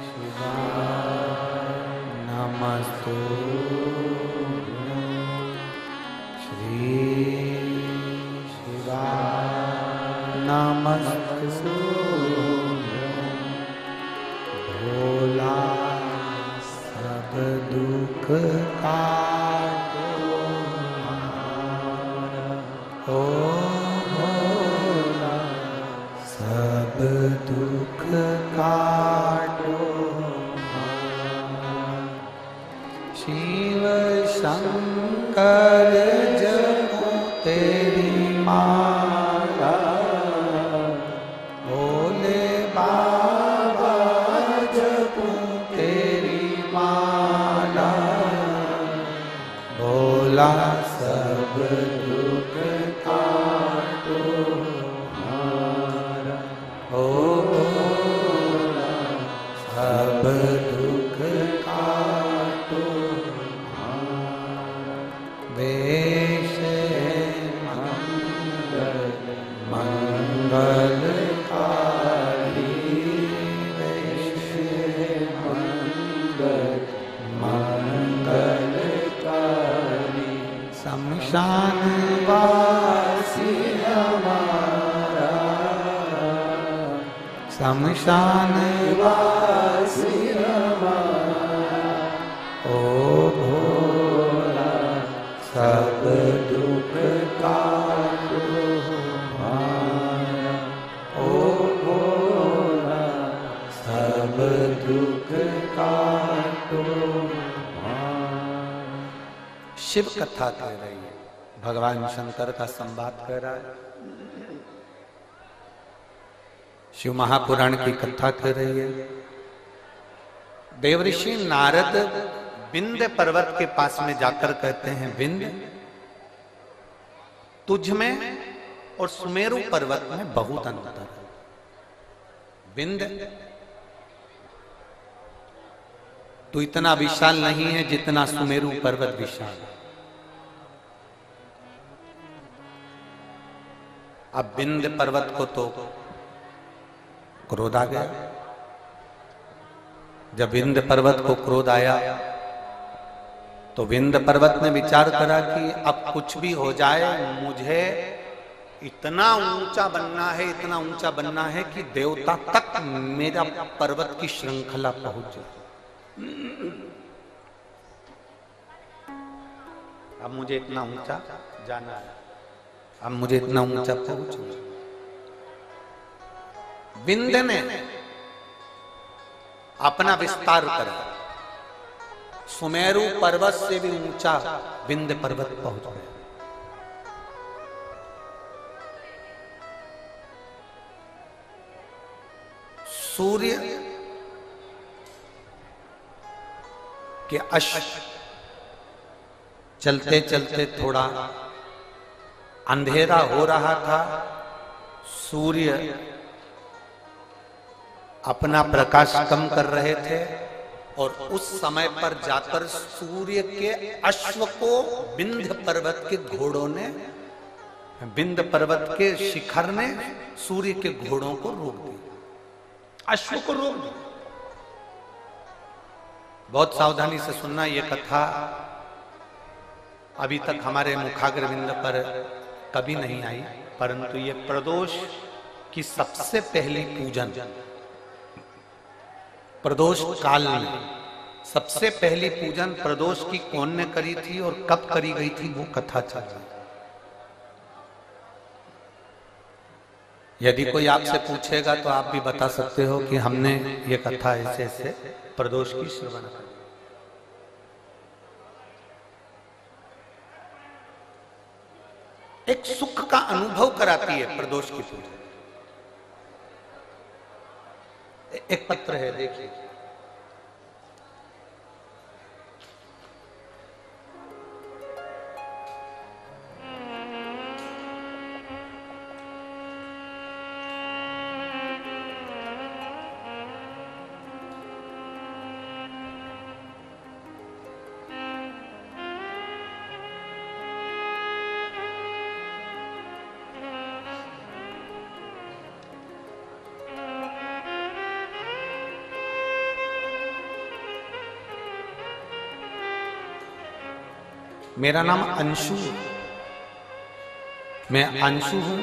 शिवाय नमस्तुभ्यम। श्री शिवाय नमस्तुभ्यम। भोला सब दुख काटो ओ सब दुख काटो। शिव शंकर जपो तेरी माला, भोले बाबा जपो तेरी माला। भोला सब दुख काटो सब दुख काटो। वेश मंगलकारी, वेश मंगलकारी। शमशान वासी हमारा, शमशान वासी हमारा। ओ भोला सब दुख काटो हमारा। ओ भोला सब दुख काटो हमारा। शिव कथा कह रही है, भगवान शंकर का संवाद कर रहा है। शिव महापुराण की कथा कर रही है। देवऋषि नारद विंध्य पर्वत के पास में जाकर कहते हैं, विंध्य तुझ में और सुमेरु पर्वत में बहुत अंतर है। विंध्य तू इतना विशाल नहीं है जितना सुमेरु पर्वत विशाल है। अब विंध्य पर्वत को तो क्रोध आ गया। जब विंध्य पर्वत को क्रोध आया तो विंध्य पर्वत ने विचार करा कि अब कुछ भी हो जाए, मुझे इतना ऊंचा बनना है, इतना ऊंचा बनना है कि देवता तक मेरा पर्वत की श्रृंखला पहुंच जाए। अब मुझे इतना ऊंचा जाना है, अब मुझे इतना ऊंचा पहुंचना। विंध्य ने अपना विस्तार करा, सुमेरु पर्वत से भी ऊंचा विंध्य पर्वत पहुंच गया। सूर्य के अश्व चलते चलते थोड़ा अंधेरा हो रहा था। सूर्य अपना प्रकाश कम कर रहे थे और उस समय पर जाकर सूर्य के अश्व को विंध्य पर्वत के घोड़ों ने, विंध्य पर्वत के शिखर ने सूर्य के घोड़ों को रोक दिया, अश्व को रोक दिया। बहुत सावधानी से सुनना, यह कथा अभी तक हमारे मुखाग्रविंद पर कभी नहीं आई, परंतु ये प्रदोष की सबसे पहली पूजन, प्रदोष काल में सबसे पहली पूजन प्रदोष की कौन ने करी थी और कब करी गई थी, वो कथा चल रही। यदि कोई आपसे पूछेगा तो आप भी बता सकते हो कि हमने ये कथा ऐसे ऐसे प्रदोष की श्रवण करी। एक सुख का अनुभव कराती है प्रदोष की पूजा। एक पत्र है, देखिए। मेरा नाम अंशु, मैं अंशु हूं।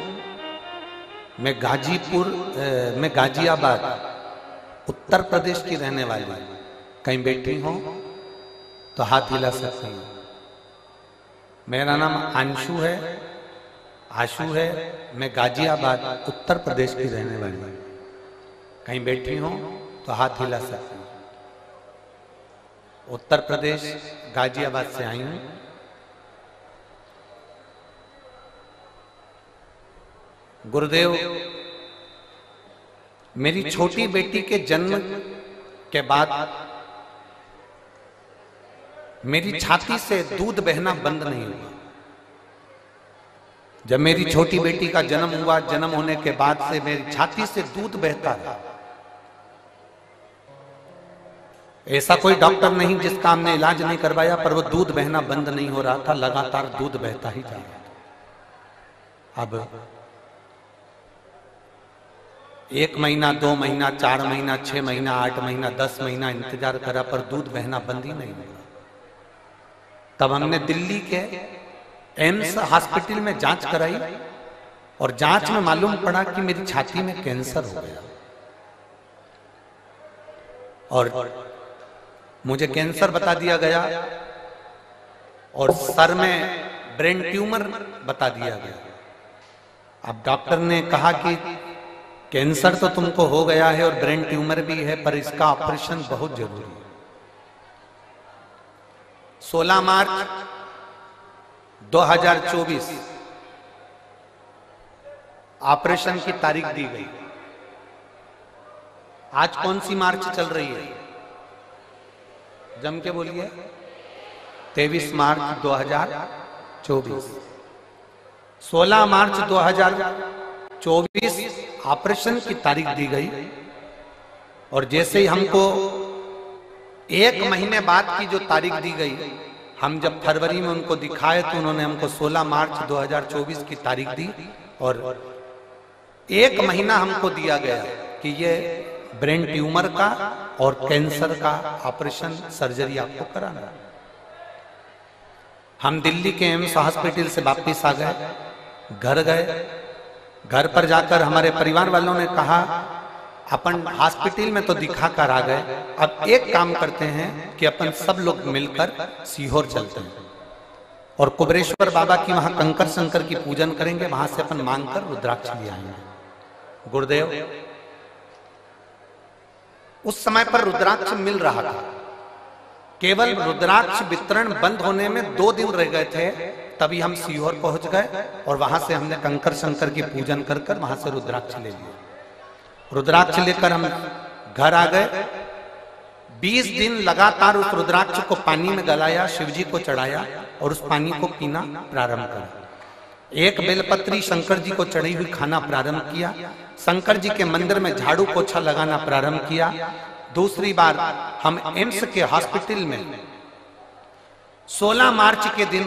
मैं गाजियाबाद उत्तर प्रदेश की रहने वाली हूं। कहीं बैठी हो तो हाथ हिला सकती हूं। मेरा नाम अंशु है, आशु है। मैं गाजियाबाद उत्तर प्रदेश की रहने वाली हूं। कहीं बैठी हो तो हाथ हिला सकती हूं। उत्तर प्रदेश गाजियाबाद से आई हूं। गुरुदेव, मेरी छोटी बेटी के जन्म के बाद मेरी छाती से दूध बहना बंद नहीं हुआ। जब मेरी छोटी बेटी का जन्म हुआ, जन्म होने के बाद से मेरी छाती से दूध बहता रहा। ऐसा कोई डॉक्टर नहीं जिसका हमने इलाज नहीं करवाया, पर वो दूध बहना बंद नहीं हो रहा था, लगातार दूध बहता ही जा रहा था। अब 1 महीना, 2 महीना, 4 महीना, 6 महीना, 8 महीना, 10 महीना इंतजार करा, पर दूध बहना बंद ही नहीं हुआ। तब हमने दिल्ली के एम्स हॉस्पिटल में जांच कराई और जांच में मालूम पड़ा कि मेरी छाती में कैंसर हो गया और मुझे कैंसर बता दिया गया और सर में ब्रेन ट्यूमर बता दिया गया। अब डॉक्टर ने कहा कि कैंसर तो तुमको हो गया है और ब्रेन ट्यूमर भी है, पर इसका ऑपरेशन बहुत जरूरी है। 16 मार्च 2024 ऑपरेशन की तारीख दी गई। आज कौन सी मार्च चल रही है? जम के बोलिए। 23 मार्च 2024। 16 मार्च 2024 ऑपरेशन की तारीख दी गई और जैसे ही हमको 1 महीने बाद की जो तारीख दी गई, हम जब फरवरी में उनको दिखाए तो उन्होंने हमको 16 मार्च 2024 की तारीख दी और 1 महीना हमको दिया गया कि ये ब्रेन ट्यूमर का और कैंसर का ऑपरेशन सर्जरी आपको कराना है। हम दिल्ली के एम्स हॉस्पिटल से वापिस आ गए, घर गए। घर पर जाकर हमारे परिवार वालों ने कहा अपन हॉस्पिटल में तो दिखा कर आ गए, अब एक काम करते हैं कि अपन सब लोग मिलकर सीहोर चलते हैं और कुबरेश्वर बाबा की वहां कंकर शंकर की पूजन करेंगे, वहां से अपन मांगकर रुद्राक्ष ले आएंगे। गुरुदेव, उस समय पर रुद्राक्ष मिल रहा था, केवल रुद्राक्ष वितरण बंद होने में 2 दिन रह गए थे, तभी हम सीहोर पहुंच गए और वहां से हमने कंकर शंकर की पूजन कर कर वहां से रुद्राक्ष ले लिया। रुद्राक्ष लेकर हम घर आ गए। 20 दिन लगातार उस रुद्राक्ष को पानी में गलाया, शिवजी को चढ़ाया और उस पानी को पीना प्रारंभ करा। एक बेलपत्री शंकर जी को चढ़ी हुई खाना प्रारंभ किया। शंकर जी के मंदिर में झाड़ू पोछा लगाना प्रारंभ किया। दूसरी बार हम एम्स के हॉस्पिटल में 16 मार्च के दिन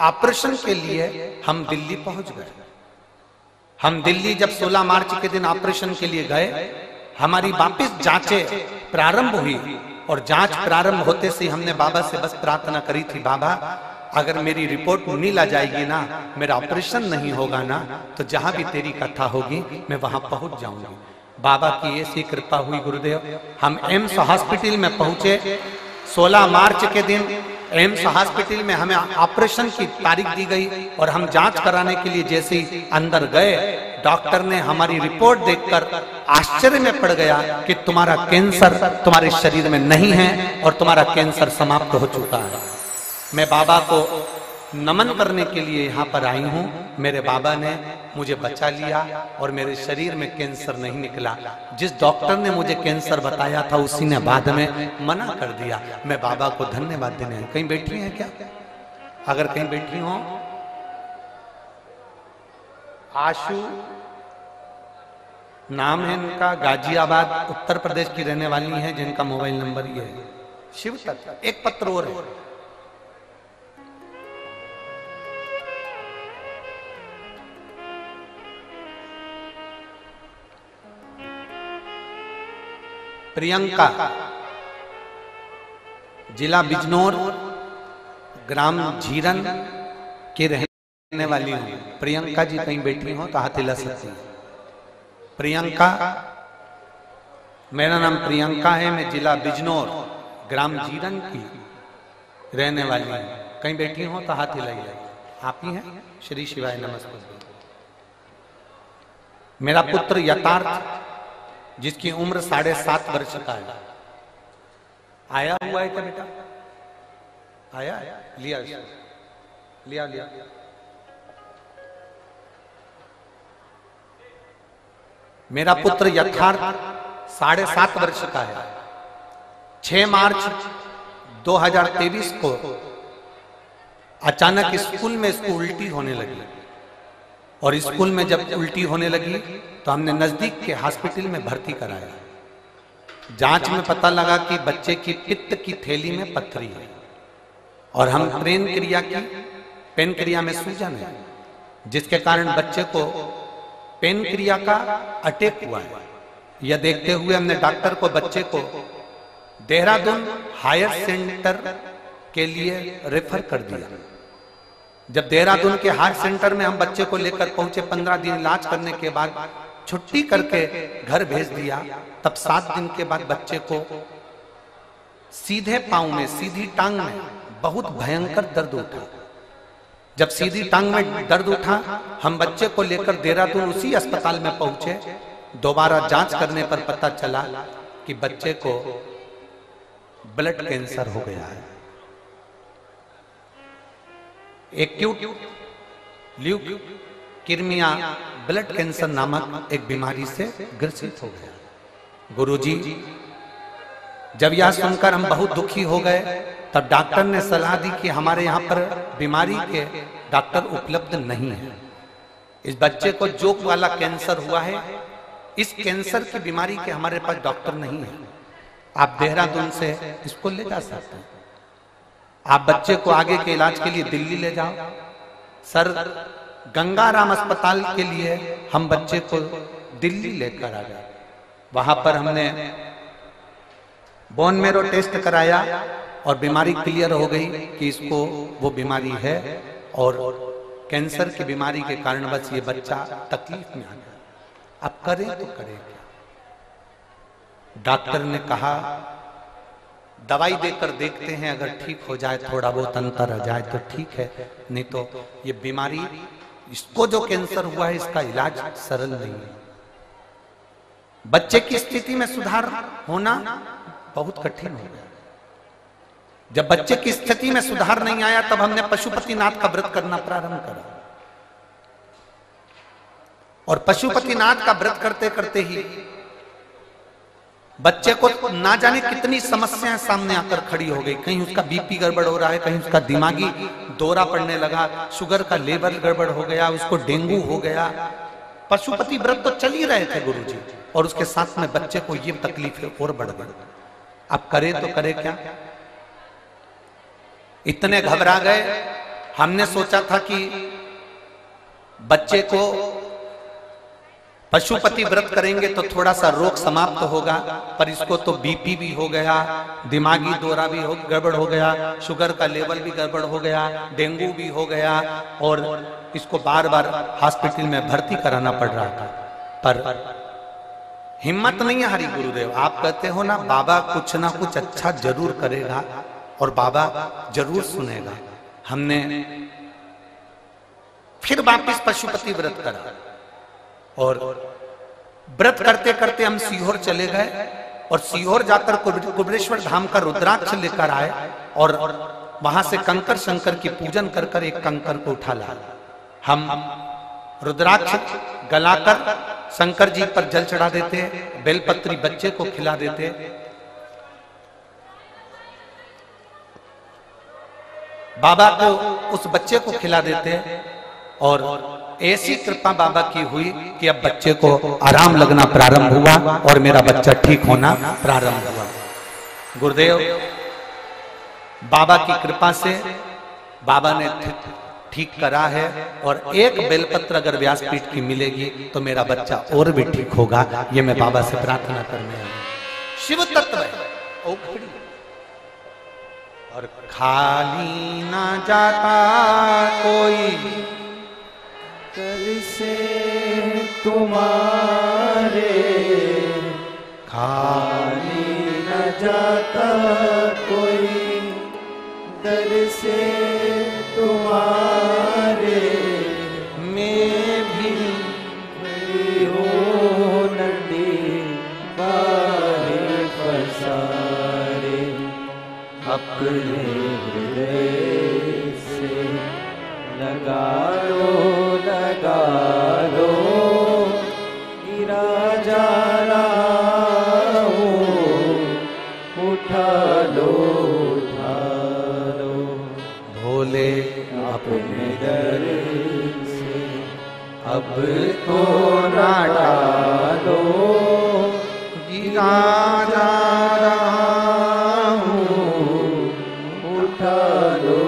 ऑपरेशन के लिए हम दिल्ली पहुंच गए। हम दिल्ली जब 16 मार्च के दिन ऑपरेशन के लिए गए, हमारी वापस जांचें प्रारंभ हुई और जांच प्रारंभ होते से हमने बाबा से बस प्रार्थना करी थी, बाबा अगर मेरी रिपोर्ट नहीं ला जाएगी ना, मेरा ऑपरेशन नहीं होगा ना, तो जहां भी तेरी कथा होगी मैं वहां पहुंच जाऊंगी। बाबा की ऐसी कृपा हुई गुरुदेव। हम एम्स हॉस्पिटल में पहुंचे 16 मार्च के दिन। एम्स हॉस्पिटल में हमें ऑपरेशन की तारीख दी गई और हम जांच कराने के लिए जैसे ही अंदर गए, डॉक्टर ने हमारी रिपोर्ट देखकर आश्चर्य में पड़ गया कि तुम्हारा कैंसर तुम्हारे शरीर में नहीं है और तुम्हारा कैंसर समाप्त हो चुका है। मैं बाबा को नमन करने के लिए यहाँ पर आई हूँ। मेरे बाबा ने मुझे बचा लिया और मेरे शरीर में कैंसर नहीं निकला। जिस डॉक्टर ने मुझे कैंसर बताया था उसी ने बाद में मना कर दिया। मैं बाबा को धन्यवाद देने। कहीं बैठी हैं क्या? अगर कहीं बैठी हो, आशु नाम है इनका, गाजियाबाद उत्तर प्रदेश की रहने वाली हैं, जिनका मोबाइल नंबर ये है। शिव तत्व। एक पत्र और है, प्रियंका, जिला बिजनौर, ग्राम झीरन के रहने वाली हूं। प्रियंका जी कहीं बैठी हो तो हाथ हिला सकती हैं। प्रियंका, मेरा नाम प्रियंका है, मैं जिला बिजनौर ग्राम झीरन की रहने वाली हूं। कहीं बैठी हो तो हाथ हिलाइए। आप ही हैं? श्री शिवाय नमस्ते। मेरा पुत्र यथार्थ, जिसकी उम्र 7.5 वर्ष का है, आया हुआ है क्या बेटा? आया? लिया लिया लिया। मेरा पुत्र यथार्थ 7.5 वर्ष का है। 6 मार्च 2023 को अचानक स्कूल में इसको उल्टी होने लगी और स्कूल में जब उल्टी होने लगी तो हमने नजदीक के हॉस्पिटल में भर्ती कराया। जांच में पता लगा कि बच्चे की पित्त की थैली में पथरी है और हम पेन क्रिया में सूजन है, जिसके कारण बच्चे को पेन क्रिया का अटैक हुआ है। यह देखते हुए हमने डॉक्टर को बच्चे को देहरादून हायर सेंटर के लिए रेफर कर दिया। जब देहरादून के हार्ट सेंटर में हम बच्चे को लेकर पहुंचे, 15 दिन इलाज करने के बाद छुट्टी करके घर भेज दिया। तब 7 दिन के बाद बच्चे को सीधे पांव में, सीधी टांग में बहुत भयंकर दर्द उठा। जब सीधी टांग में दर्द उठा, हम बच्चे को लेकर देहरादून उसी अस्पताल में पहुंचे। दोबारा जांच करने पर पता चला कि बच्चे को ब्लड कैंसर हो गया है। एक्यूट ल्यूकेमिया ब्लड कैंसर नामक एक बीमारी से ग्रसित हो गया। गुरुजी, जब यह सुनकर हम बहुत दुखी हो गए, तब डॉक्टर ने सलाह दी कि हमारे यहाँ पर बीमारी के डॉक्टर उपलब्ध नहीं है। इस बच्चे को जोक वाला कैंसर हुआ है, इस कैंसर की बीमारी के हमारे पास डॉक्टर नहीं है। आप देहरादून से इसको ले जा सकते हैं। आप बच्चे को आगे के इलाज के लिए दिल्ली ले जाओ। सर, गंगाराम अस्पताल के लिए हम बच्चे को दिल्ली लेकर आ गए। वहां पर हमने बोन मेरो टेस्ट कराया और बीमारी क्लियर हो गई कि इसको वो बीमारी है और कैंसर की बीमारी के कारण बस ये बच्चा तकलीफ में आ गया। अब करें तो करें क्या? डॉक्टर ने कहा दवाई देकर देखते हैं, अगर ठीक हो जाए, थोड़ा बहुत अंतर आ जाए तो ठीक है, नहीं तो ये बीमारी, इसको जो कैंसर हुआ है इसका इलाज सरल नहीं है। बच्चे की स्थिति में सुधार होना बहुत कठिन हो गया। जब बच्चे की स्थिति में सुधार नहीं आया तब हमने पशुपतिनाथ का व्रत करना प्रारंभ करा और पशुपतिनाथ का व्रत करते करते ही बच्चे को ना जाने कितनी समस्याएं सामने आकर खड़ी हो गई। कहीं उसका बीपी गड़बड़ हो रहा है, कहीं उसका दिमागी दौरा पड़ने लगा, शुगर का लेवल गड़बड़ हो गया, उसको डेंगू हो गया। पशुपति व्रत तो चल ही रहे थे गुरुजी, और उसके साथ में बच्चे को ये तकलीफें और बढ़ गई। अब करे तो करे क्या? इतने घबरा गए। हमने सोचा था कि बच्चे को पशुपति व्रत करेंगे तो थोड़ा सा रोग समाप्त होगा, पर इसको तो बीपी भी हो गया, दिमागी दौरा भी गड़बड़ हो गया, शुगर का लेवल भी गड़बड़ हो गया, डेंगू भी हो गया और इसको बार बार हॉस्पिटल में भर्ती कराना पड़ रहा था। पर हिम्मत नहीं हारी गुरुदेव। आप कहते हो ना बाबा कुछ ना कुछ अच्छा जरूर करेगा और बाबा जरूर सुनेगा। हमने फिर वापिस पशुपति व्रत करा और व्रत करते करते हम सीहोर चले गए और सीहोर जाकर कुबरेश्वर धाम का रुद्राक्ष लेकर आए और वहां से कंकर शंकर की पूजन कर कर एक कंकर को उठा लाए। हम रुद्राक्ष गलाकर शंकर जी पर जल चढ़ा देते, बेलपत्री बच्चे को खिला देते। बाबा को उस बच्चे को खिला देते और ऐसी कृपा बाबा की हुई कि अब बच्चे को आराम लगना प्रारंभ हुआ और मेरा बच्चा ठीक होना प्रारंभ हुआ। गुरुदेव बाबा की कृपा से बाबा ने ठीक करा है और एक बेलपत्र अगर व्यासपीठ की मिलेगी तो मेरा बच्चा और भी ठीक होगा। ये मैं बाबा से प्रार्थना करने आया। शिव तत्व है और खाली ना जाता कोई कर से तुम्हारे, खाली न जाता कोई दर से तुम्हारे। मैं भी खड़ी हो नदी बाहे पसारे, अपने हृदय से लगा लो गिरा जा रहा हूँ, उठा लो भोले अपने दर से अब तो ना डालो, गिरा जा रहा हूँ, उठा लो।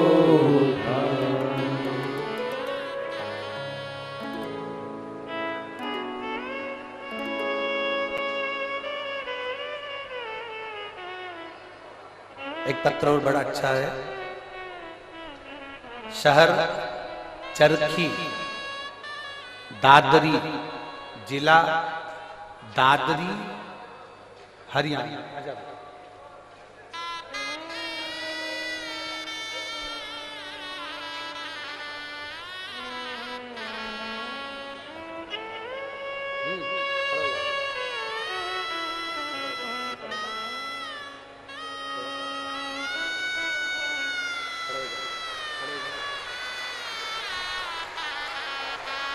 एक पत्र और बड़ा अच्छा है। शहर चरखी, दादरी, जिला दादरी, हरियाणा।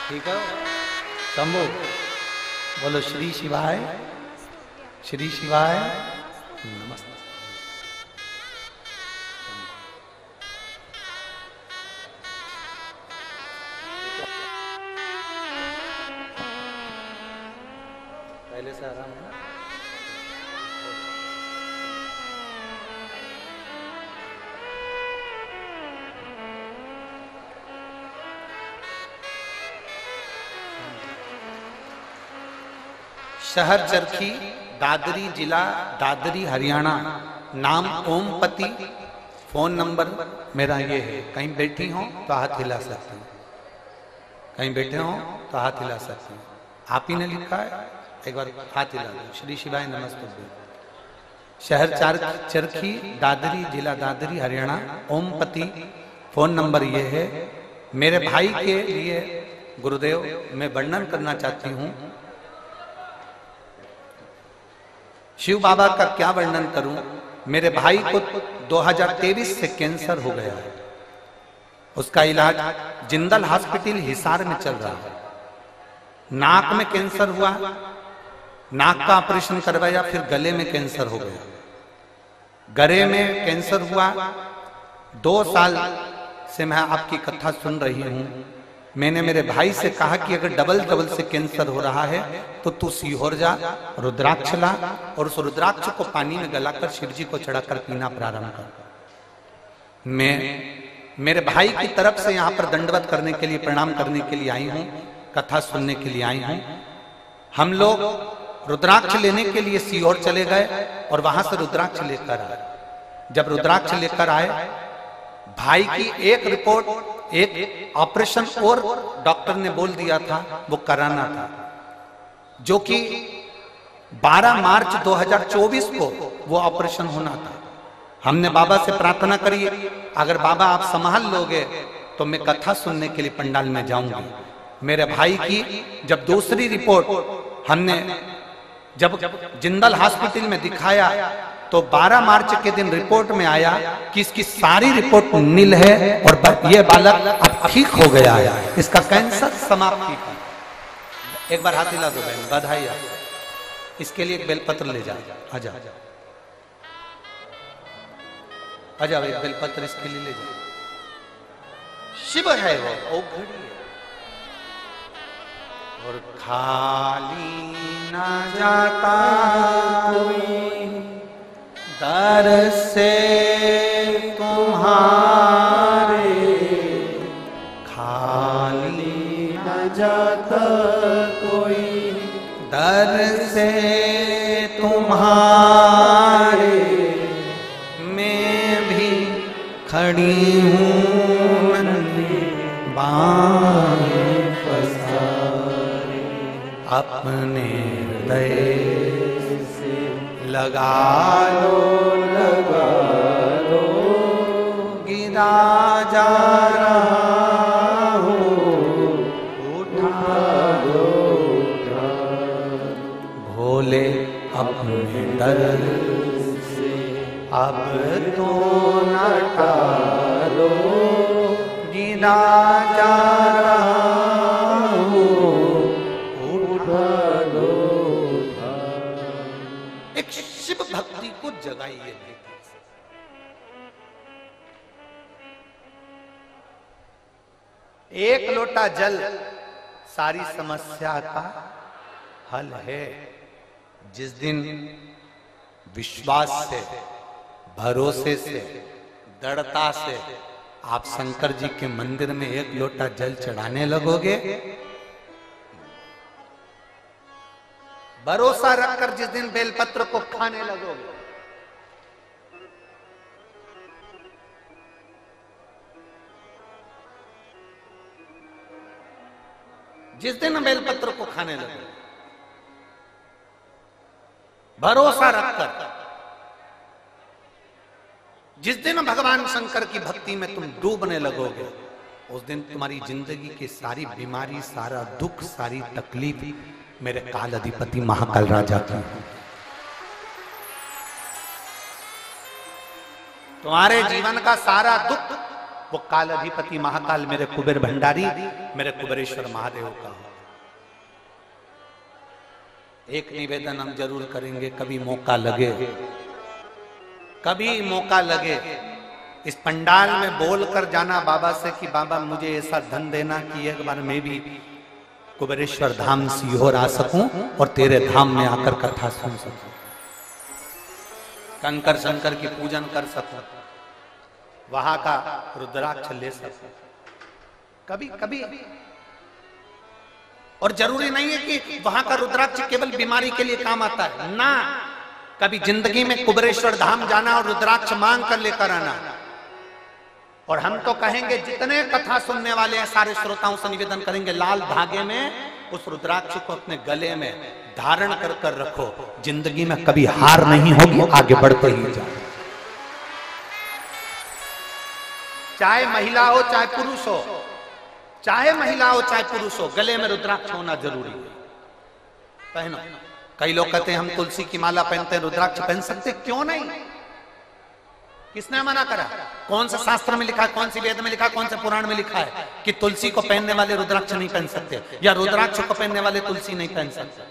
ठीक है शंभू बोलो श्री शिवाय, श्री शिवाय नमस्ते। पहले से आराम है। शहर चरखी, दादरी जिला दादरी हरियाणा, नाम ओमपति, फोन नंबर मेरा ये है। कहीं बैठी हो तो हाथ हिला सकते हैं, कहीं बैठे हो तो हाथ हिला सकते हैं। आप ही ने लिखा है, एक बार हाथ हिला दो। श्री शिवाय नमस्ते। शहर चरखी, दादरी जिला दादरी हरियाणा, ओमपति, फोन नंबर ये है। मेरे भाई के लिए गुरुदेव मैं वर्णन करना चाहती हूं। शिव बाबा का क्या वर्णन करूं। मेरे भाई को 2023 से कैंसर हो गया है। उसका इलाज जिंदल हॉस्पिटल हिसार में चल रहा है। नाक में कैंसर हुआ, नाक का ऑपरेशन करवाया, फिर गले में कैंसर हो गया। गले में कैंसर हुआ। 2 साल से मैं आपकी कथा सुन रही हूं। मैंने मेरे भाई से कहा कि अगर डबल से कैंसर हो रहा है तो तू सीहोर जा, रुद्राक्ष ला और उस रुद्राक्ष को पानी में गलाकर शिव जी को चढ़ाकर पीना प्रारंभ कर। मैं मेरे भाई की तरफ से यहाँ पर दंडवत करने के लिए, प्रणाम करने के लिए आई हूँ, कथा सुनने के लिए आई हूँ। हम लोग रुद्राक्ष लेने के लिए सीहोर चले गए और वहां से रुद्राक्ष लेकर आए। जब रुद्राक्ष लेकर आए, भाई की एक रिपोर्ट, एक ऑपरेशन और डॉक्टर ने बोल दिया था वो कराना था, जो कि 12 मार्च 2024 को वो ऑपरेशन होना था। हमने बाबा से प्रार्थना करी, अगर बाबा आप संभाल लोगे तो मैं कथा सुनने के लिए पंडाल में जाऊंगी। मेरे भाई की जब दूसरी रिपोर्ट हमने जब जिंदल हॉस्पिटल में दिखाया तो 12 मार्च के दिन रिपोर्ट में आया कि इसकी सारी रिपोर्ट नील है और ये बालक अब ठीक हो गया है, इसका कैंसर समाप्ति का। एक बार हाथ हिला दो बहन, बधाई आपको। इसके लिए एक बेलपत्र ले जाओ, आ जाओ आ जाओ, एक बेलपत्र इसके लिए ले जाओ। शिव है वो घड़ी और खाली ना जाता कोई दर से तुम्हारे, खाली न जाता कोई दर से तुम्हारे, मैं भी खड़ी हूँ बाएं पसारे, अपने हृदय लगा लो गिरा जा रहा हो, उठा लो भोले अपने दर से, अब तो न टालो गिरा जा रहा हो, उठा लो। एक शिव भक्ति को जगाइए। एक लोटा जल सारी समस्या का हल है। जिस दिन विश्वास से, भरोसे से, दृढ़ता से आप शंकर जी के मंदिर में एक लोटा जल चढ़ाने लगोगे, भरोसा रखकर जिस दिन बेलपत्र को खाने लगोगे, जिस दिन बेलपत्र को खाने लगोगे, भरोसा रखकर जिस दिन भगवान शंकर की भक्ति में तुम डूबने लगोगे, उस दिन तुम्हारी जिंदगी की सारी बीमारी, सारा दुख, सारी तकलीफ मेरे काल अधिपति महाकाल राजा की। तुम्हारे जीवन का सारा दुख वो काल अधिपति महाकाल मेरे कुबेर भंडारी, मेरे कुबेरेश्वर महादेव का हो। एक निवेदन हम जरूर करेंगे, कभी मौका लगे, कभी मौका लगे, इस पंडाल में बोलकर जाना बाबा से कि बाबा मुझे ऐसा धन देना कि एक बार मैं भी कुबेरेश्वर धाम सीहोर आ सकूं और तेरे धाम में आकर कथा सुन सकूं, कंकर शंकर की पूजन कर सकूं, वहां का रुद्राक्ष ले सकूं। कभी कभी और जरूरी नहीं है कि वहां का रुद्राक्ष केवल बीमारी के लिए काम आता है ना, कभी जिंदगी में कुबेरेश्वर धाम जाना और रुद्राक्ष मांग कर लेकर आना। और हम तो कहेंगे जितने कथा सुनने वाले हैं सारे श्रोताओं से निवेदन करेंगे, लाल धागे में उस रुद्राक्ष को अपने गले में धारण कर कर रखो, जिंदगी में कभी हार नहीं होगी, आगे बढ़ते ही जाओ। चाहे महिला हो चाहे पुरुष हो, चाहे महिला हो चाहे पुरुष हो, गले में रुद्राक्ष होना जरूरी है, पहनो। कई लोग कहते हैं हम तुलसी की माला पहनते हैं, रुद्राक्ष पहन सकते, क्यों नहीं? किसने मना करा? कौन से शास्त्र में लिखा है, कौन सी वेद में लिखा है, कौन से पुराण में लिखा है कि तुलसी को पहनने वाले रुद्राक्ष नहीं पहन सकते, या रुद्राक्ष को पहनने वाले तुलसी नहीं पहन सकते?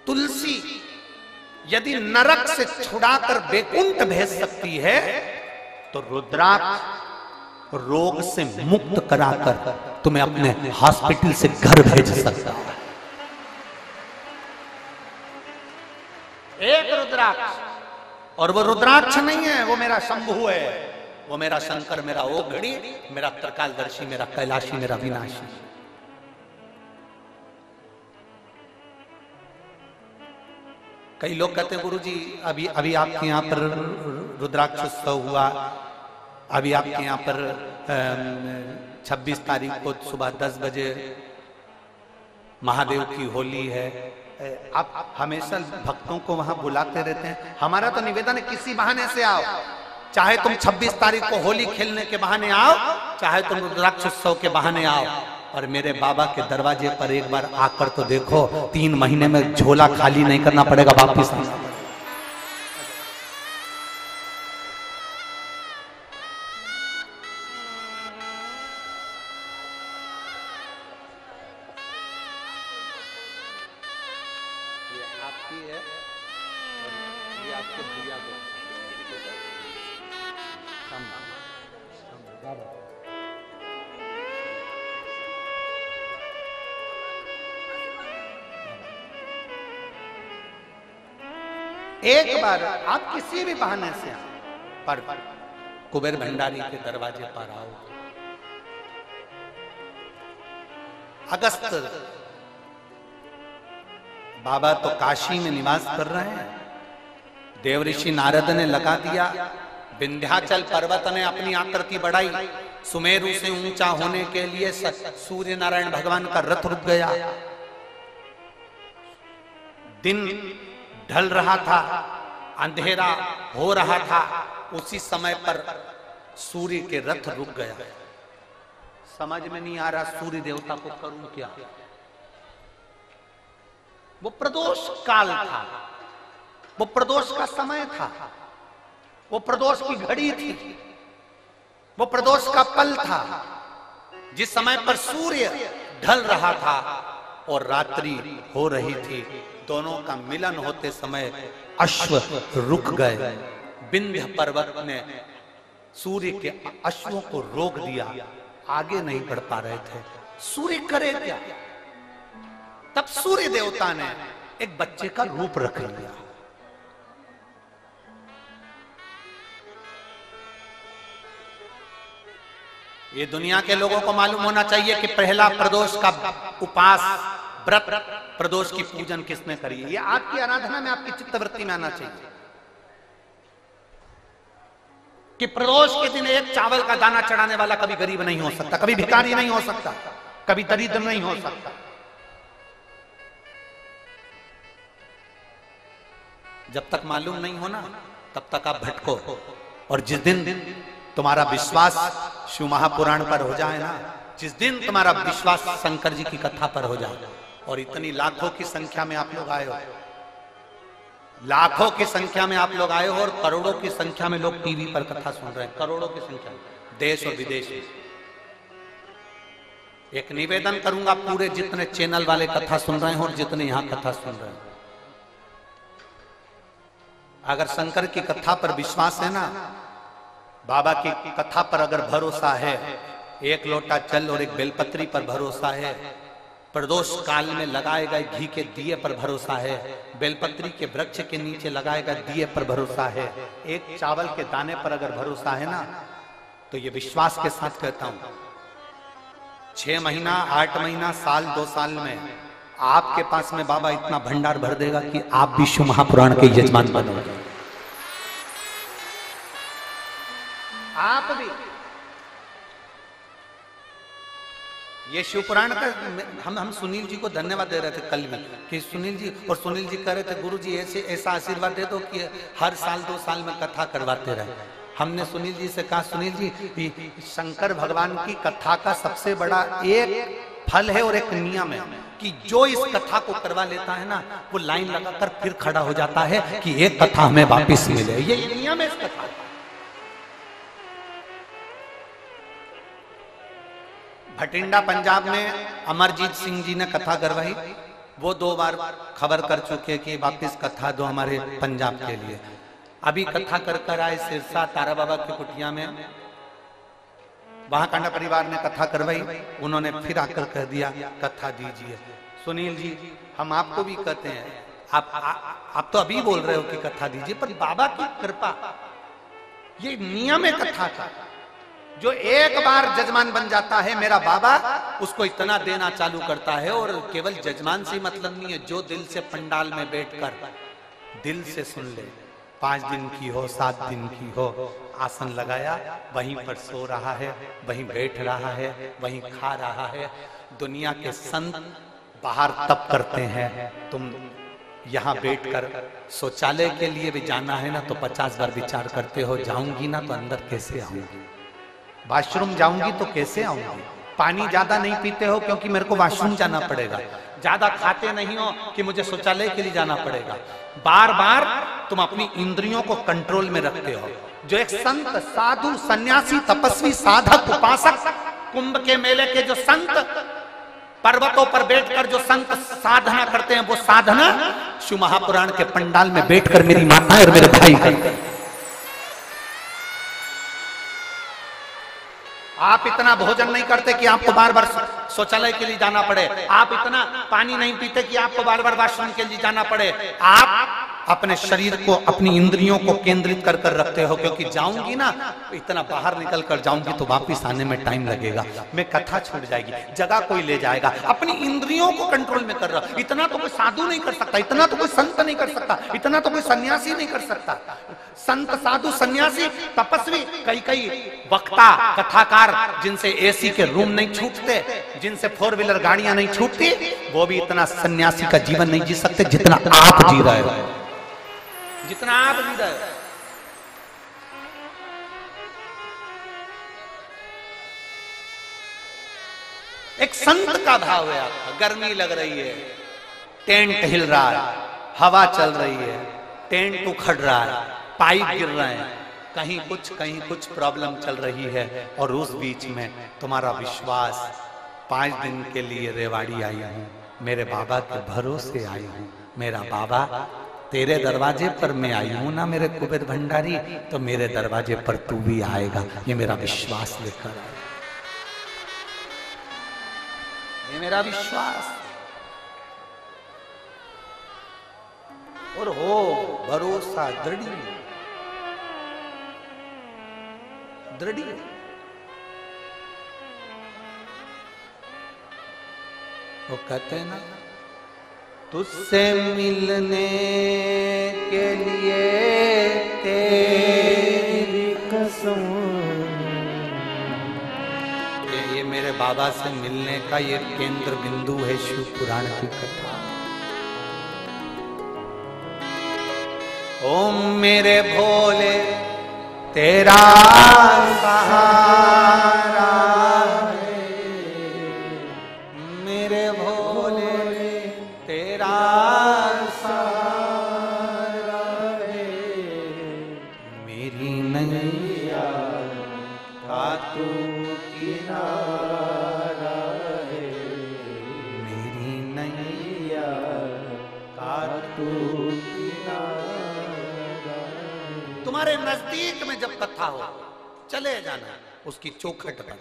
तुलसी यदि नरक से छुड़ाकर वैकुंठ भेज सकती है, तो रुद्राक्ष रोग से मुक्त कराकर तुम्हें अपने हॉस्पिटल से घर भेज सकता है। एक रुद्राक्ष, और वो रुद्राक्ष नहीं है, वो मेरा शंभु है, वो मेरा शंकर, मेरा ओघड़ी, मेरा त्रिकालदर्शी, मेरा कैलाशी, मेरा विनाशी। कई लोग कहते हैं गुरुजी अभी आपके यहाँ पर रुद्राक्ष उत्सव हुआ, अभी आपके यहाँ पर 26 तारीख को सुबह 10 बजे महादेव की होली है, आप हमेशा भक्तों को वहां बुलाते रहते हैं। हमारा तो निवेदन है किसी बहाने से आओ, चाहे तुम 26 तारीख को होली खेलने के बहाने आओ, चाहे तुम रुद्राक्ष उत्सव के बहाने आओ, और मेरे बाबा के दरवाजे पर एक बार आकर तो देखो, 3 महीने में झोला खाली नहीं करना पड़ेगा वापिस। एक बार आप किसी भी बहाने से पर कुबेर भंडारी के दरवाजे पर आओ। अगस्त बाबा तो काशी में निवास कर रहे हैं, देवऋषि नारद ने लगा दिया, विंध्याचल पर्वत ने अपनी आकृति बढ़ाई, सुमेरु से ऊंचा होने के लिए सूर्य नारायण भगवान का रथ रुक गया, दिन ढल रहा था, अंधेरा हो रहा था, उसी समय पर सूर्य के रथ रुक गया। समझ में नहीं आ रहा सूर्य देवता को करूं क्या। वो प्रदोष काल था, वो प्रदोष का समय था, वो प्रदोष की घड़ी थी, वो प्रदोष का पल था, जिस समय पर सूर्य ढल रहा था और रात्रि हो रही थी। दोनों का मिलन होते समय अश्व रुक गए। विंध्य पर्वत ने सूर्य के अश्वों को रोक दिया, आगे नहीं बढ़ पा रहे थे। सूर्य करे क्या? तब सूर्य देवता ने एक बच्चे का रूप रख लिया। ये दुनिया के लोगों को मालूम होना चाहिए कि पहला प्रदोष का उपास व्रत, प्रदोष की पूजन किसने करी है। ये आपकी आराधना में, आपकी चित्तवृत्ति में आना चाहिए कि प्रदोष के दिन एक चावल का दाना चढ़ाने वाला कभी गरीब नहीं हो सकता, कभी भिखारी नहीं हो सकता, कभी दरिद्र नहीं हो सकता। जब तक मालूम नहीं होना तब तक आप भटको। और जिस दिन तुम्हारा विश्वास शिव महापुराण पर हो जाए ना, जिस दिन तुम्हारा विश्वास शंकर जी की कथा पर हो जाए, और इतनी लाखों की संख्या में आप लोग आए हो, लाखों की संख्या में आप लोग आए हो, और करोड़ों की संख्या में लोग टीवी पर कथा सुन रहे हैं, करोड़ों की संख्या में, देश और विदेश में। एक निवेदन करूंगा, पूरे जितने चैनल वाले कथा सुन रहे हैं और जितने यहां कथा सुन रहे हैं, अगर शंकर की कथा पर विश्वास है ना, बाबा की कथा पर अगर भरोसा है, एक लोटा जल और एक बेलपत्री पर भरोसा है, प्रदोष काल में लगाए गए घी के दिए पर भरोसा है, बेलपत्री के वृक्ष के नीचे लगाए गए दिए पर भरोसा है, एक चावल के दाने पर अगर भरोसा है ना, तो ये विश्वास के साथ कहता हूं 6 महीना 8 महीना साल 2 साल में आपके पास में बाबा इतना भंडार भर देगा कि आप विश्व महापुराण के यजमान बनोगे। आप भी ये शिवपुराण का हम सुनील जी को धन्यवाद दे रहे थे कल भी कि सुनील जी कह रहे थे गुरु जी ऐसा आशीर्वाद दे दो कि हर साल 2 साल में कथा करवाते रहे। हमने सुनील जी से कहा सुनील जी शंकर भगवान की कथा का सबसे बड़ा एक फल है और एक नियम है कि जो इस कथा को करवा लेता है ना वो लाइन लगाकर फिर खड़ा हो जाता है कि एक कथा हमें वापस मिले। ये नियम है इस कथा का। भटिंडा पंजाब में अमरजीत सिंह जी ने कथा करवाई, वो 2 बार खबर कर चुके कि वापिस कथा दो हमारे पंजाब के लिए। अभी कथा कर आए सिरसा तारा बाबा की कुटिया में, वहां कांडा परिवार ने कथा करवाई, उन्होंने फिर आकर कह दिया कथा दीजिए। सुनील जी हम आपको भी कहते हैं, आप तो अभी बोल रहे हो कि कथा दीजिए, पर बाबा की कृपा ये नियम है कथा का। जो एक बार जजमान बन जाता है मेरा बाबा उसको इतना देना चालू करता है। और केवल जजमान से मतलब नहीं है, जो दिल से पंडाल में बैठकर दिल से सुन ले, 5 दिन की हो 7 दिन की हो, आसन लगाया वहीं पर सो रहा है, वहीं बैठ रहा है, वहीं खा रहा है। दुनिया के संत बाहर तप करते हैं, तुम यहाँ बैठकर शौचालय के लिए भी जाना है ना तो 50 बार विचार करते हो, जाऊंगी ना तो अंदर कैसे आऊंगी, वॉशरूम जाऊंगी तो कैसे आऊंगी। पानी ज्यादा नहीं पीते हो क्योंकि मेरे को वॉशरूम जाना पड़ेगा, ज्यादा खाते नहीं हो कि मुझे शौचालय के लिए जाना पड़ेगा। बार बार तुम अपनी इंद्रियों को कंट्रोल में रखते हो। जो एक संत साधु सन्यासी तपस्वी साधक उपासक कुंभ के मेले के जो संत पर्वतों पर बैठकर जो संत साधना करते हैं, वो साधना शिव महापुराण के पंडाल में बैठकर मेरी माता और मेरे भाई करते हैं। आप इतना भोजन नहीं करते कि आपको बार बार शौचालय के लिए जाना पड़े, आप इतना पानी नहीं पीते कि आपको बार बार वॉशरूम के लिए जाना पड़े। आप अपने शरीर को अपनी इंद्रियों को केंद्रित कर कर रखते हो, क्योंकि जाऊंगी ना इतना बाहर निकल कर जाऊंगी तो वापिस आने में टाइम लगेगा, मैं कथा छूट जाएगी, जगह कोई ले जाएगा। अपनी इंद्रियों को कंट्रोल में कर रहा। इतना तो कोई साधु नहीं कर सकता, इतना तो कोई संत नहीं कर सकता, इतना तो कोई सन्यासी नहीं कर सकता। संत साधु सन्यासी तपस्वी कई वक्ता कथाकार जिनसे एसी के रूम नहीं छूटते, जिनसे 4 व्हीलर गाड़ियां नहीं छूटती, वो भी इतना सन्यासी का जीवन नहीं जी सकते जितना आप जी रहे हो, जितना आप जी रहे हो। एक संत का भाव है आपका। गर्मी लग रही है, टेंट हिल रहा है, हवा चल रही है, टेंट उखड़ रहा है, पाइप गिर रहे हैं, कहीं कुछ प्रॉब्लम चल रही है, और उस बीच में तुम्हारा विश्वास 5 दिन के लिए रेवाड़ी आई हूं, मेरे बाबा के भरोसे आई हूं, मेरा बाबा तेरे दरवाजे पर मैं आई हूं ना मेरे कुबेर भंडारी, तो मेरे दरवाजे पर तू भी आएगा, ये मेरा विश्वास लेकर आए, ये मेरा विश्वास। और हो भरोसा दृढ़, वो कहते हैं ना, तुझसे मिलने के लिए तेरी कसम, ये मेरे बाबा से मिलने का ये केंद्र बिंदु है शिव पुराण की कथा। ओम मेरे भोले तेरा सहारा है, मेरे भोले तेरा सहारा है, मेरी नैया का तू किनारा है, मेरी नैया का तू किनारा। तुम्हारे नजदीक में जब कथा हो चले जाना उसकी चौखट पर,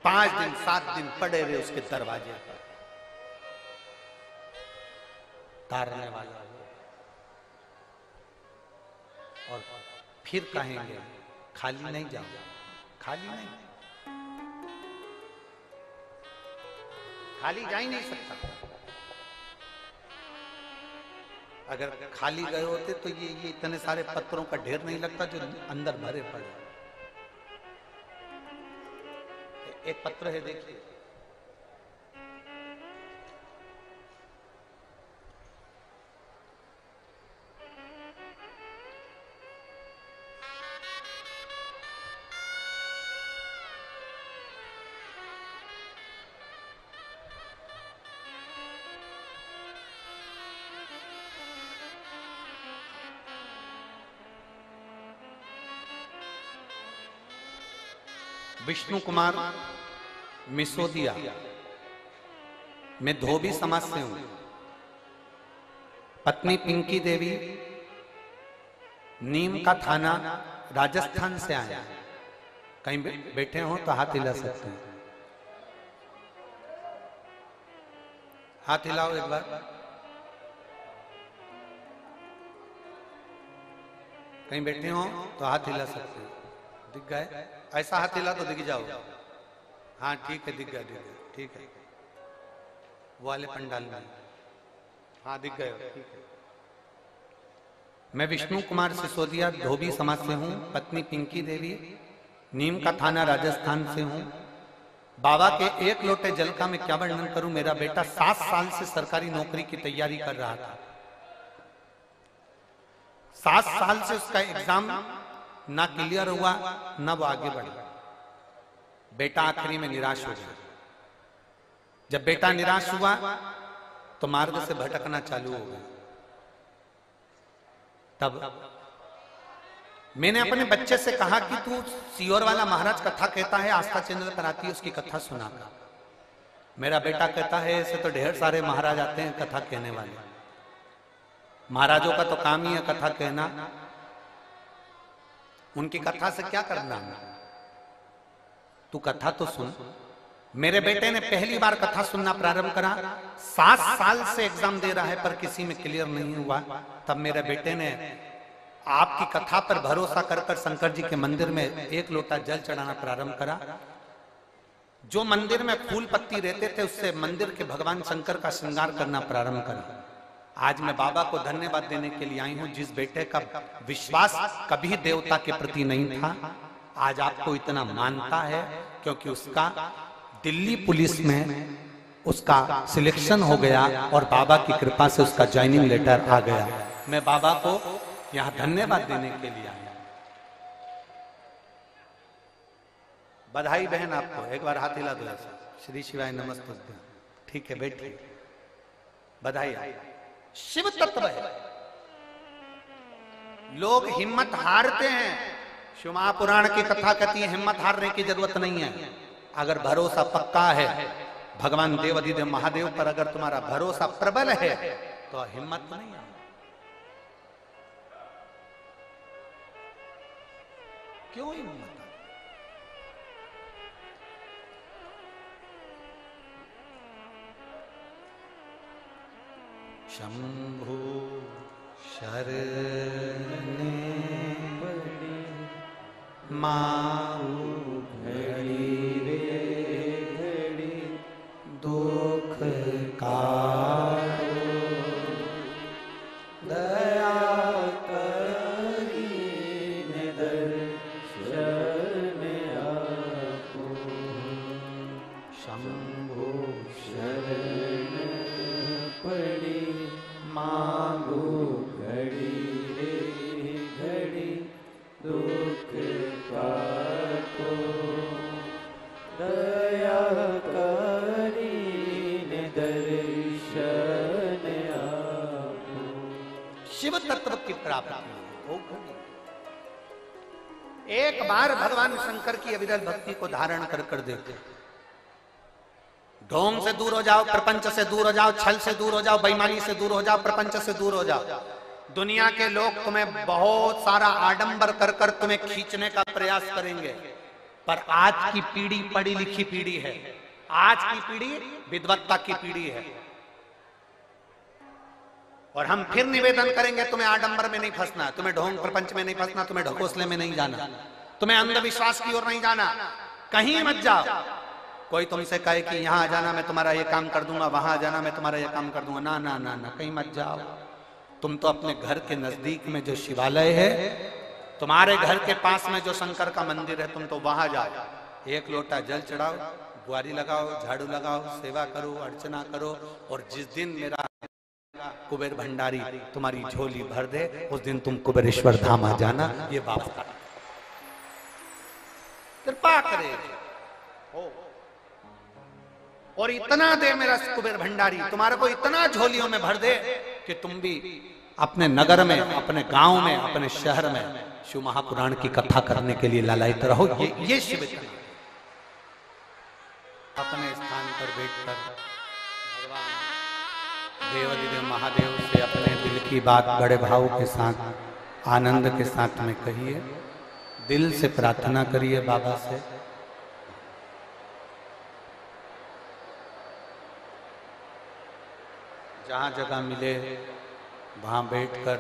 5 दिन 7 दिन पड़े रहे उसके दरवाजे पर। तारने वाला हो। और फिर कहेंगे खाली नहीं जाओ, खाली नहीं, खाली जा ही नहीं सकता। अगर खाली गए होते तो ये इतने सारे पत्थरों का ढेर नहीं लगता जो अंदर भरे पड़े। एक पत्र है, देखिए, विष्णु कुमार मिसोदिया, मैं धोबी समाज से हूं। पत्नी पिंकी देवी, नीम का थाना, राजस्थान से आया। कहीं बैठे हो तो हाथ हिला सकते हैं, हाथ हिलाओ एक बार। कहीं बैठे हो तो हाथ हिला सकते हैं, दिख गए? ऐसा हाथ हिला तो दिख जाओ। हाँ ठीक है, दिख गया, दिख गया, ठीक है। वो वाले पंडाल में, हाँ दिख गए, ठीक है। मैं विष्णु कुमार सिसोदिया, धोबी समाज से हूँ। पत्नी पिंकी देवी, नीम का थाना, राजस्थान से हूँ। बाबा के एक लोटे जल का मैं क्या वर्णन करूं। मेरा बेटा 7 साल से सरकारी नौकरी की तैयारी कर रहा था। 7 साल से उसका एग्जाम ना क्लियर हुआ, ना वो आगे बढ़ा। बेटा आखिरी में निराश हो गया। जब बेटा निराश हुआ तो मार्ग से भटकना चालू हो गया। तब मैंने अपने बच्चे से कहा कि तू सीहोर वाला महाराज कथा कहता है, आस्था चैनल पर आती है, उसकी कथा सुना। मेरा बेटा कहता है ऐसे तो ढेर सारे महाराज आते हैं कथा कहने वाले, महाराजों का तो काम ही है कथा कहना, उनकी कथा से क्या करना, तू कथा तो सुन। मेरे बेटे ने पहली बार कथा सुनना प्रारंभ करा। 7 साल से एग्जाम दे रहा है पर किसी में क्लियर नहीं हुआ। तब मेरे बेटे ने आपकी कथा पर भरोसा कर शंकर जी के मंदिर में 1 लोटा जल चढ़ाना प्रारंभ करा। जो मंदिर में फूल पत्ती रहते थे उससे मंदिर के भगवान शंकर का श्रृंगार करना प्रारंभ करा। आज मैं बाबा को धन्यवाद देने के लिए आई हूं। जिस बेटे का विश्वास कभी देवता के प्रति नहीं था, आज आपको इतना मानता है क्योंकि उसका दिल्ली पुलिस में उसका सिलेक्शन हो गया और बाबा की कृपा से उसका ज्वाइनिंग लेटर आ गया। मैं बाबा को यहां धन्यवाद देने के लिए आया। बधाई बहन आपको, एक बार हाथ हिला दो ऐसा। श्री शिवाय नमस्ते। ठीक है, बैठिए, बधाई। शिव तत्व है, लोग हिम्मत हारते हैं। शिव महापुराण की कथा कहती है हिम्मत हारने की जरूरत नहीं है। अगर भरोसा पक्का है भगवान देवाधिदेव महादेव पर, अगर तुम्हारा भरोसा प्रबल है तो हिम्मत नहीं है। क्यों हिम्मत? शंभु शरणे माऊ घड़ी रे घड़ी दुख कारो, दया करीने दर्शन आपो। शंभु शरण पड़ी मांगो घड़ी रे घड़ी दुख काटो, दया करीने दर्शन आपो। शिव तत्व की प्राप्ति हो। एक बार भगवान शंकर की अविरल भक्ति को धारण कर देते। ढोंग से दूर हो जाओ, प्रपंच से दूर हो जाओ, छल से दूर हो जाओ, बेईमानी से दूर हो जाओ, प्रपंच से दूर हो जाओ। दुनिया के लोग तुम्हें बहुत सारा आडंबर कर तुम्हें खींचने का प्रयास करेंगे, पर आज की पीढ़ी पढ़ी लिखी पीढ़ी है। आज की पीढ़ी विद्वत्ता की पीढ़ी है। और हम फिर निवेदन करेंगे, तुम्हें आडंबर में नहीं फंसना, तुम्हें ढोंग प्रपंच में नहीं फंसना, तुम्हें ढकोसले में नहीं जाना, तुम्हें अंधविश्वास की ओर नहीं जाना, कहीं मत जाओ। कोई तुमसे कहे कि यहाँ आ जाना मैं तुम्हारा ये काम कर दूंगा, वहां आ जाना मैं तुम्हारा ये काम कर दूंगा, ना ना ना ना, कहीं मत जाओ। तुम तो अपने घर के नजदीक में जो शिवालय है, तुम्हारे घर के पास में जो शंकर का मंदिर है, तुम तो वहां जाओ, एक लोटा जल चढ़ाओ, बुआरी लगाओ, झाड़ू लगाओ, सेवा करो, अर्चना करो, और जिस दिन मेरा कुबेर भंडारी तुम्हारी झोली भर दे, उस दिन तुम कुबेरेश्वर धाम आ जाना। ये बाप कृपा करे और इतना दे मेरा कुबेर भंडारी, तुम्हारे को इतना झोलियों में भर दे कि तुम भी अपने नगर में, अपने गांव में, अपने शहर में शिव महापुराण की कथा करने के लिए लालायित रहो। ये शिव इतना अपने स्थान पर बैठकर भगवान देवाधिदेव महादेव से अपने दिल की बात बड़े भाव के साथ, आनंद के साथ में कहिए, दिल से प्रार्थना करिए बाबा से। जहाँ जगह मिले वहाँ बैठकर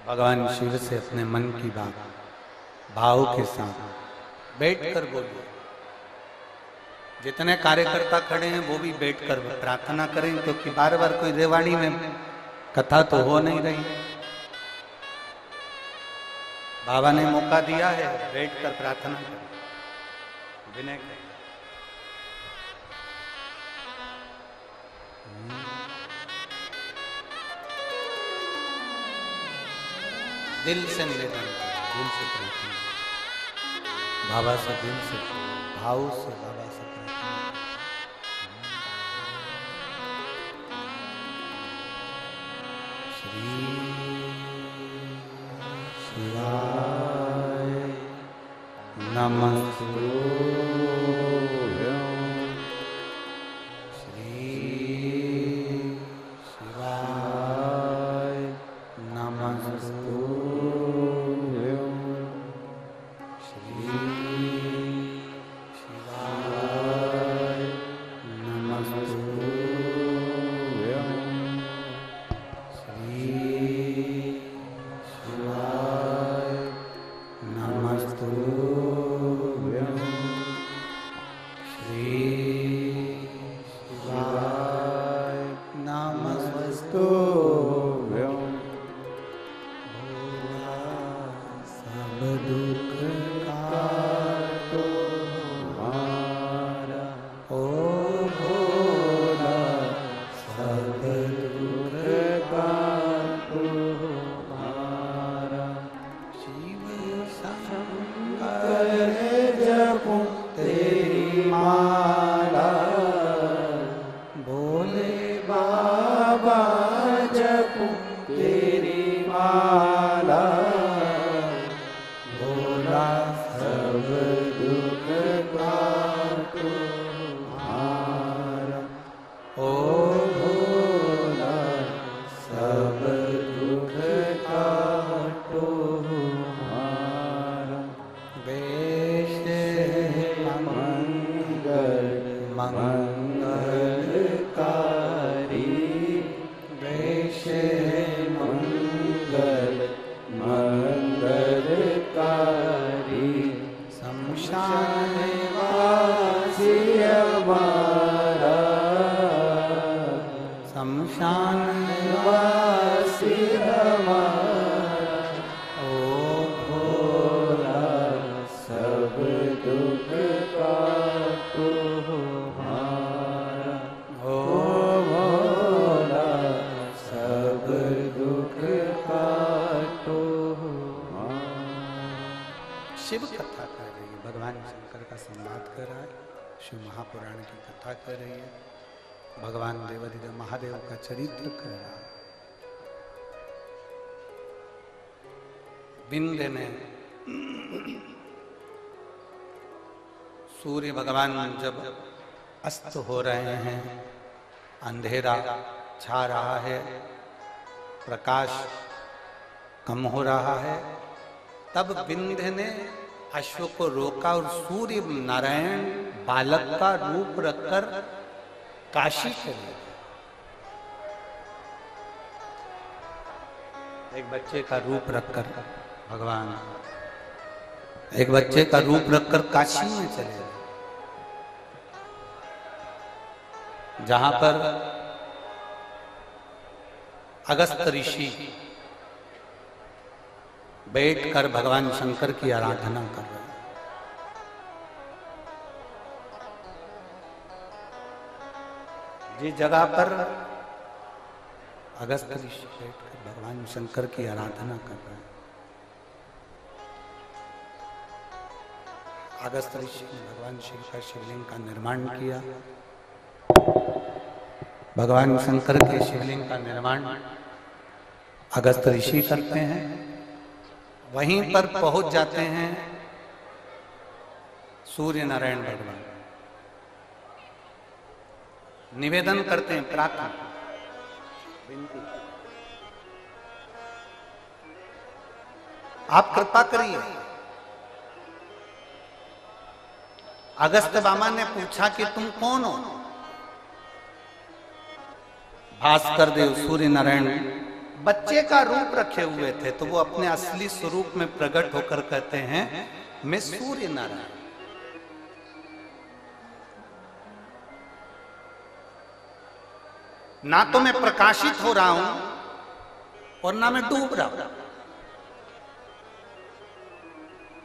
भगवान शिव से अपने मन की बात भाव के साथ बैठकर बोलिए। जितने कार्यकर्ता खड़े हैं वो भी बैठकर प्रार्थना करें, क्योंकि बार बार कोई रेवाड़ी में कथा तो हो नहीं रही। बाबा ने मौका दिया है, बैठकर प्रार्थना करें, विनय करें। दिल से निवेदन करें, दिल से प्रार्थना, बाबा से दिल से, भाव से बाबा से प्रार्थना। श्री शिवाय नमस्तुभ्यं। चरित्र कर रहा विंध्य में सूर्य भगवान जब अस्त हो रहे हैं, अंधेरा छा रहा है, प्रकाश कम हो रहा है, तब विंध्य ने अश्व को रोका और सूर्य नारायण बालक का रूप रखकर काशी चले। एक बच्चे का रूप रखकर भगवान, एक बच्चे का रूप रखकर काशी में चले गए, जहां पर अगस्त ऋषि बैठकर भगवान शंकर की आराधना कर रहे हैं। जिस जगह पर अगस्त ऋषि बैठकर भगवान शंकर की आराधना कर रहे हैं, अगस्त ऋषि ने भगवान शिव का शिवलिंग का निर्माण किया। भगवान शंकर के शिवलिंग का निर्माण अगस्त ऋषि करते हैं। वहीं पर पहुंच जाते हैं सूर्य नारायण भगवान, निवेदन करते हैं, प्रार्थना विनती, आप कृपा करिए। अगस्त बामा ने पूछा कि तुम कौन हो? भास्कर देव सूर्य नारायण बच्चे का रूप रखे हुए थे, तो वो अपने असली स्वरूप में प्रकट होकर कहते हैं मैं सूर्य नारायण। ना तो मैं प्रकाशित हो रहा हूं और ना मैं डूब रहा हूं।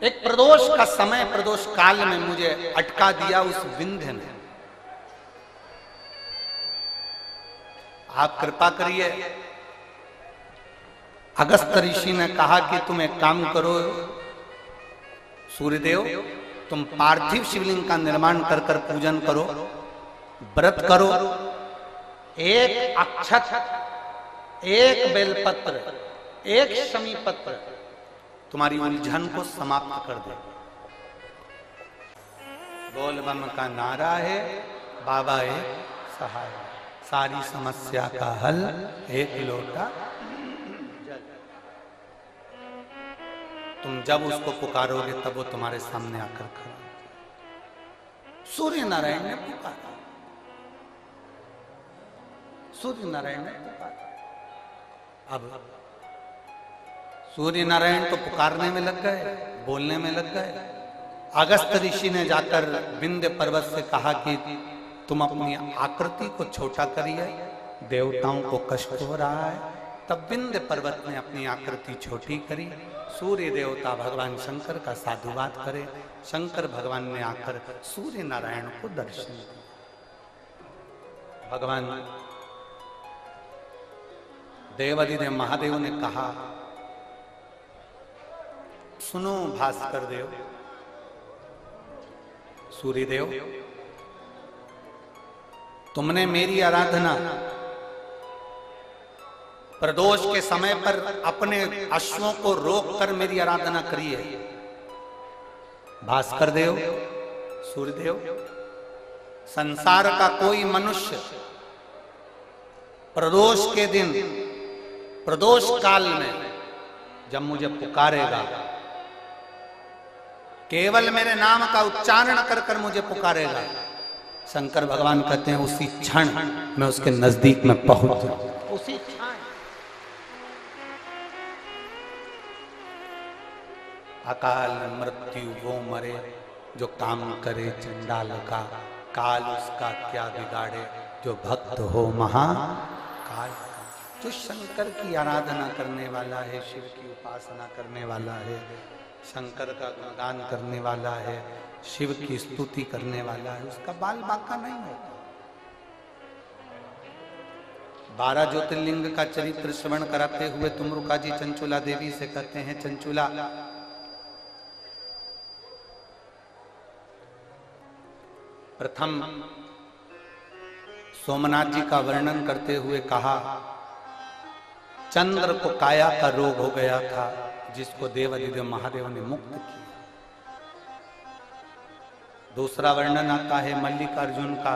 एक प्रदोष का समय, प्रदोष काल में मुझे अटका दिया उस विंध्य ने। आप कृपा करिए। अगस्त ऋषि ने कहा कि तुम एक काम करो सूर्यदेव, तुम पार्थिव शिवलिंग का निर्माण कर कर पूजन करो, व्रत करो, एक अक्षत, एक बेलपत्र, एक शमी पत्र तुम्हारी उलझन को समाप्त कर दे। बोल बम का नारा है, बाबा है सहाय, सारी समस्या का हल एक लोटा जल। तुम जब उसको पुकारोगे तब वो तुम्हारे सामने आकर खड़ा। सूर्य नारायण ने पुकारा, सूर्य नारायण ने पुकारा। अब सूर्य नारायण तो पुकारने में लग गए, बोलने में लग गए। अगस्त ऋषि ने जाकर विंध्य पर्वत से कहा कि तुम अपनी आकृति को छोटा करिए, देवताओं को कष्ट हो रहा है। तब विंध्य पर्वत ने अपनी आकृति छोटी करी। सूर्य देवता भगवान शंकर का साधुवाद करे। शंकर भगवान ने आकर सूर्य नारायण को दर्शन दिया। भगवान देवाधिदेव महादेव ने कहा, सुनो भास्कर देव, सूर्यदेव, तुमने मेरी आराधना प्रदोष के समय पर अपने अश्वों को रोककर मेरी आराधना करी है। भास्कर देव, सूर्यदेव, संसार का कोई मनुष्य प्रदोष के दिन, प्रदोष काल में जब मुझे पुकारेगा, केवल मेरे नाम का उच्चारण कर कर मुझे पुकारेगा, शंकर भगवान कहते हैं उसी क्षण मैं उसके नजदीक में पहुंच जाऊं। उसी क्षण अकाल मृत्यु वो मरे जो काम करे चंडाल का, काल उसका क्या बिगाड़े जो भक्त हो महाकाल का। जो शंकर की आराधना करने वाला है, शिव की उपासना करने वाला है, शंकर का गुणगान करने वाला है, शिव की स्तुति करने वाला है, उसका बाल बांका नहीं होता। 12 ज्योतिर्लिंग का चरित्र श्रवण कराते हुए तुमरुका जी चंचुला देवी से कहते हैं, चंचुला, प्रथम सोमनाथ जी का वर्णन करते हुए कहा, चंद्र को काया का रोग हो गया था जिसको देवाधिदेव महादेव ने मुक्त किया। दूसरा वर्णन आता है मल्लिकार्जुन का,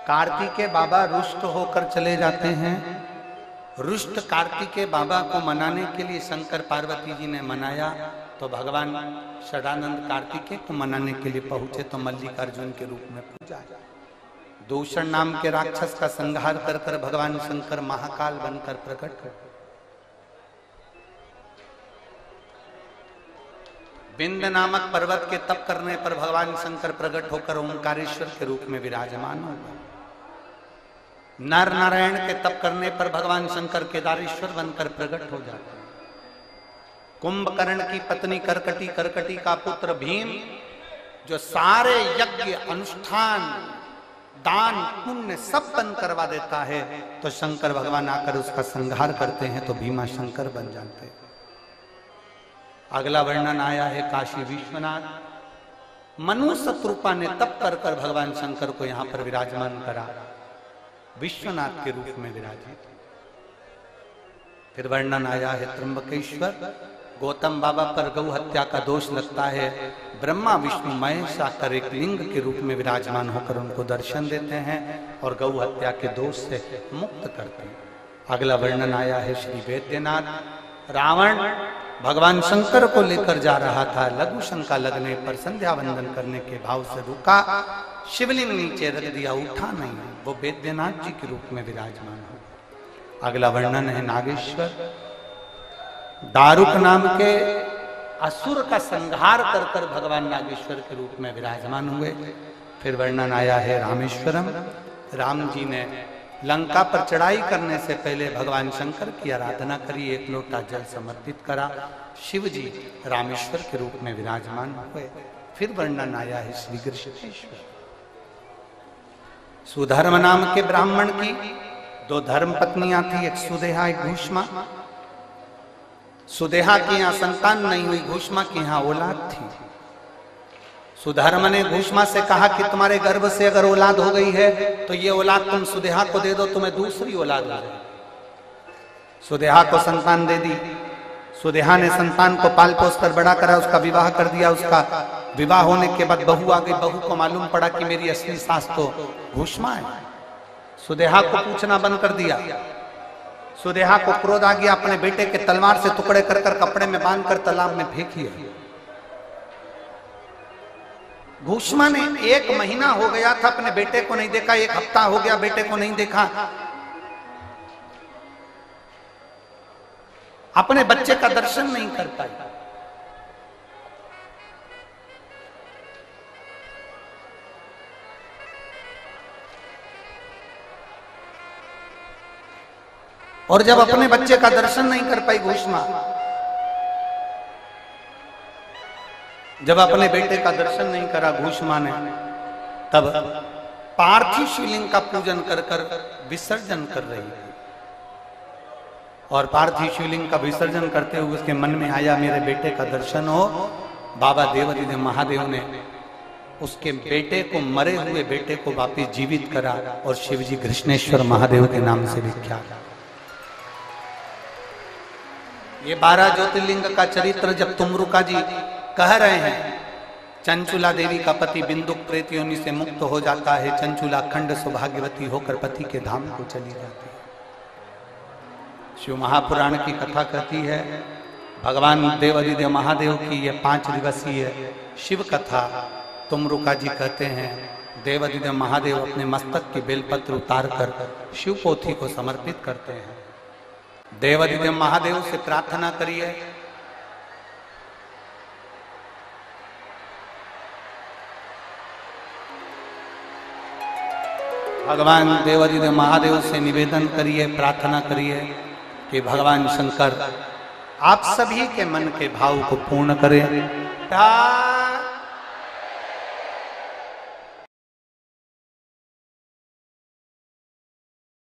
कार्तिकेय बाबा रुष्ट होकर चले जाते हैं। रुष्ट कार्तिकेय बाबा को मनाने के लिए शंकर पार्वती जी ने मनाया, तो भगवान षडानंद कार्तिकेय को मनाने के लिए पहुंचे तो मल्लिकार्जुन के रूप में पूजा। दूषण नाम के राक्षस का संहार कर कर भगवान शंकर महाकाल बनकर प्रकट कर। विंध्य नामक पर्वत के तप करने पर भगवान शंकर प्रकट होकर ओंकारेश्वर के रूप में विराजमान होगा। नर नारायण के तप करने पर भगवान शंकर केदारेश्वर बनकर प्रकट हो जाते हैं। कुंभकर्ण की पत्नी करकटी, करकटी का पुत्र भीम, जो सारे यज्ञ अनुष्ठान दान पुण्य सब बंद करवा देता है, तो शंकर भगवान आकर उसका संहार करते हैं तो भीमा शंकर बन जाते हैं। अगला वर्णन आया है काशी विश्वनाथ। मनु शत्रुपा ने तप कर कर भगवान शंकर को यहां पर विराजमान करा, विश्वनाथ के रूप में विराजित। फिर वर्णन आया है त्र्यंबकेश्वर। गौतम बाबा पर गौ हत्या का दोष लगता है, ब्रह्मा विष्णु महेश आकर एक लिंग के रूप में विराजमान होकर उनको दर्शन देते हैं और गौ हत्या के दोष से मुक्त करते हैं। अगला वर्णन आया है श्री वैद्यनाथ। रावण भगवान शंकर को लेकर जा रहा था, लघु शंका लगने पर संध्या वंदन करने के भाव से रुका, शिवलिंग नीचे रख दिया, उठा नहीं, वो वैद्यनाथ जी के रूप में विराजमान हो। अगला वर्णन है नागेश्वर। दारुक नाम के असुर का संहार कर कर भगवान नागेश्वर के रूप में विराजमान हुए। फिर वर्णन आया है रामेश्वरम। राम जी ने लंका पर चढ़ाई करने से पहले भगवान शंकर की आराधना करी, एक लोटा जल समर्पित करा, शिव जी रामेश्वर के रूप में विराजमान हुए। फिर वर्णन आया है श्री कृष्णेश्वर। सुधर्म नाम के ब्राह्मण की 2 धर्म पत्नियां थी, एक सुदेहा एक घूष्मा। सुदेहा की यहां संतान नहीं हुई, घूष्मा की यहां औलाद थी। सुधर्म ने घूष्मा से कहा कि तुम्हारे गर्भ से अगर औलाद हो गई है तो ये औलाद तुम सुदेहा को दे दो, तुम्हें दूसरी औलाद हो जाए। सुदेहा को संतान दे दी। सुदेहा ने संतान को पाल पोस कर बड़ा करा, उसका विवाह कर दिया। उसका विवाह होने के बाद बहू आ गई। बहू को मालूम पड़ा कि मेरी असली सास तो घूष्मा है। सुदेहा को पूछना बंद कर दिया। सुदेहा को क्रोध आ गया, अपने बेटे के तलवार से टुकड़े कर कर कपड़े में बांधकर तालाब में फेंक दिया। घूष्मा ने 1 महीना हो गया था अपने बेटे को नहीं देखा, 1 हफ्ता हो गया बेटे को नहीं देखा, अपने बच्चे का दर्शन नहीं कर पाई। और जब अपने बच्चे का दर्शन नहीं कर पाई घूष्मा, जब अपने बेटे का दर्शन नहीं करा घूष्मा ने, तब पार्थिव शिवलिंग का पूजन कर कर विसर्जन कर रही थी। और पार्थिव शिवलिंग का विसर्जन करते हुए उसके मन में आया मेरे बेटे का दर्शन हो। बाबा देवादिदेव महादेव ने उसके बेटे को, मरे हुए बेटे को वापिस जीवित करा और शिवजी कृष्णेश्वर महादेव के नाम से विख्यात। ये 12 ज्योतिर्लिंग का चरित्र जब तुमरुका जी कह रहे हैं, चंचुला देवी का पति बिंदुक प्रेत योनि से मुक्त हो जाता है, चंचुला खंड सौभाग्यवती होकर पति के धाम को चली जाती है। शिव महापुराण की कथा कहती है, भगवान देवादिदेव महादेव की ये 5 दिवसीय शिव कथा तुमरुका जी कहते हैं, देवादिदेव महादेव अपने मस्तक की बेलपत्र उतार कर शिव पोथी को समर्पित करते हैं। देवादिदेव महादेव से प्रार्थना करिए, भगवान देवादिदेव महादेव से निवेदन करिए, प्रार्थना करिए कि भगवान शंकर आप सभी के मन के भाव को पूर्ण करें।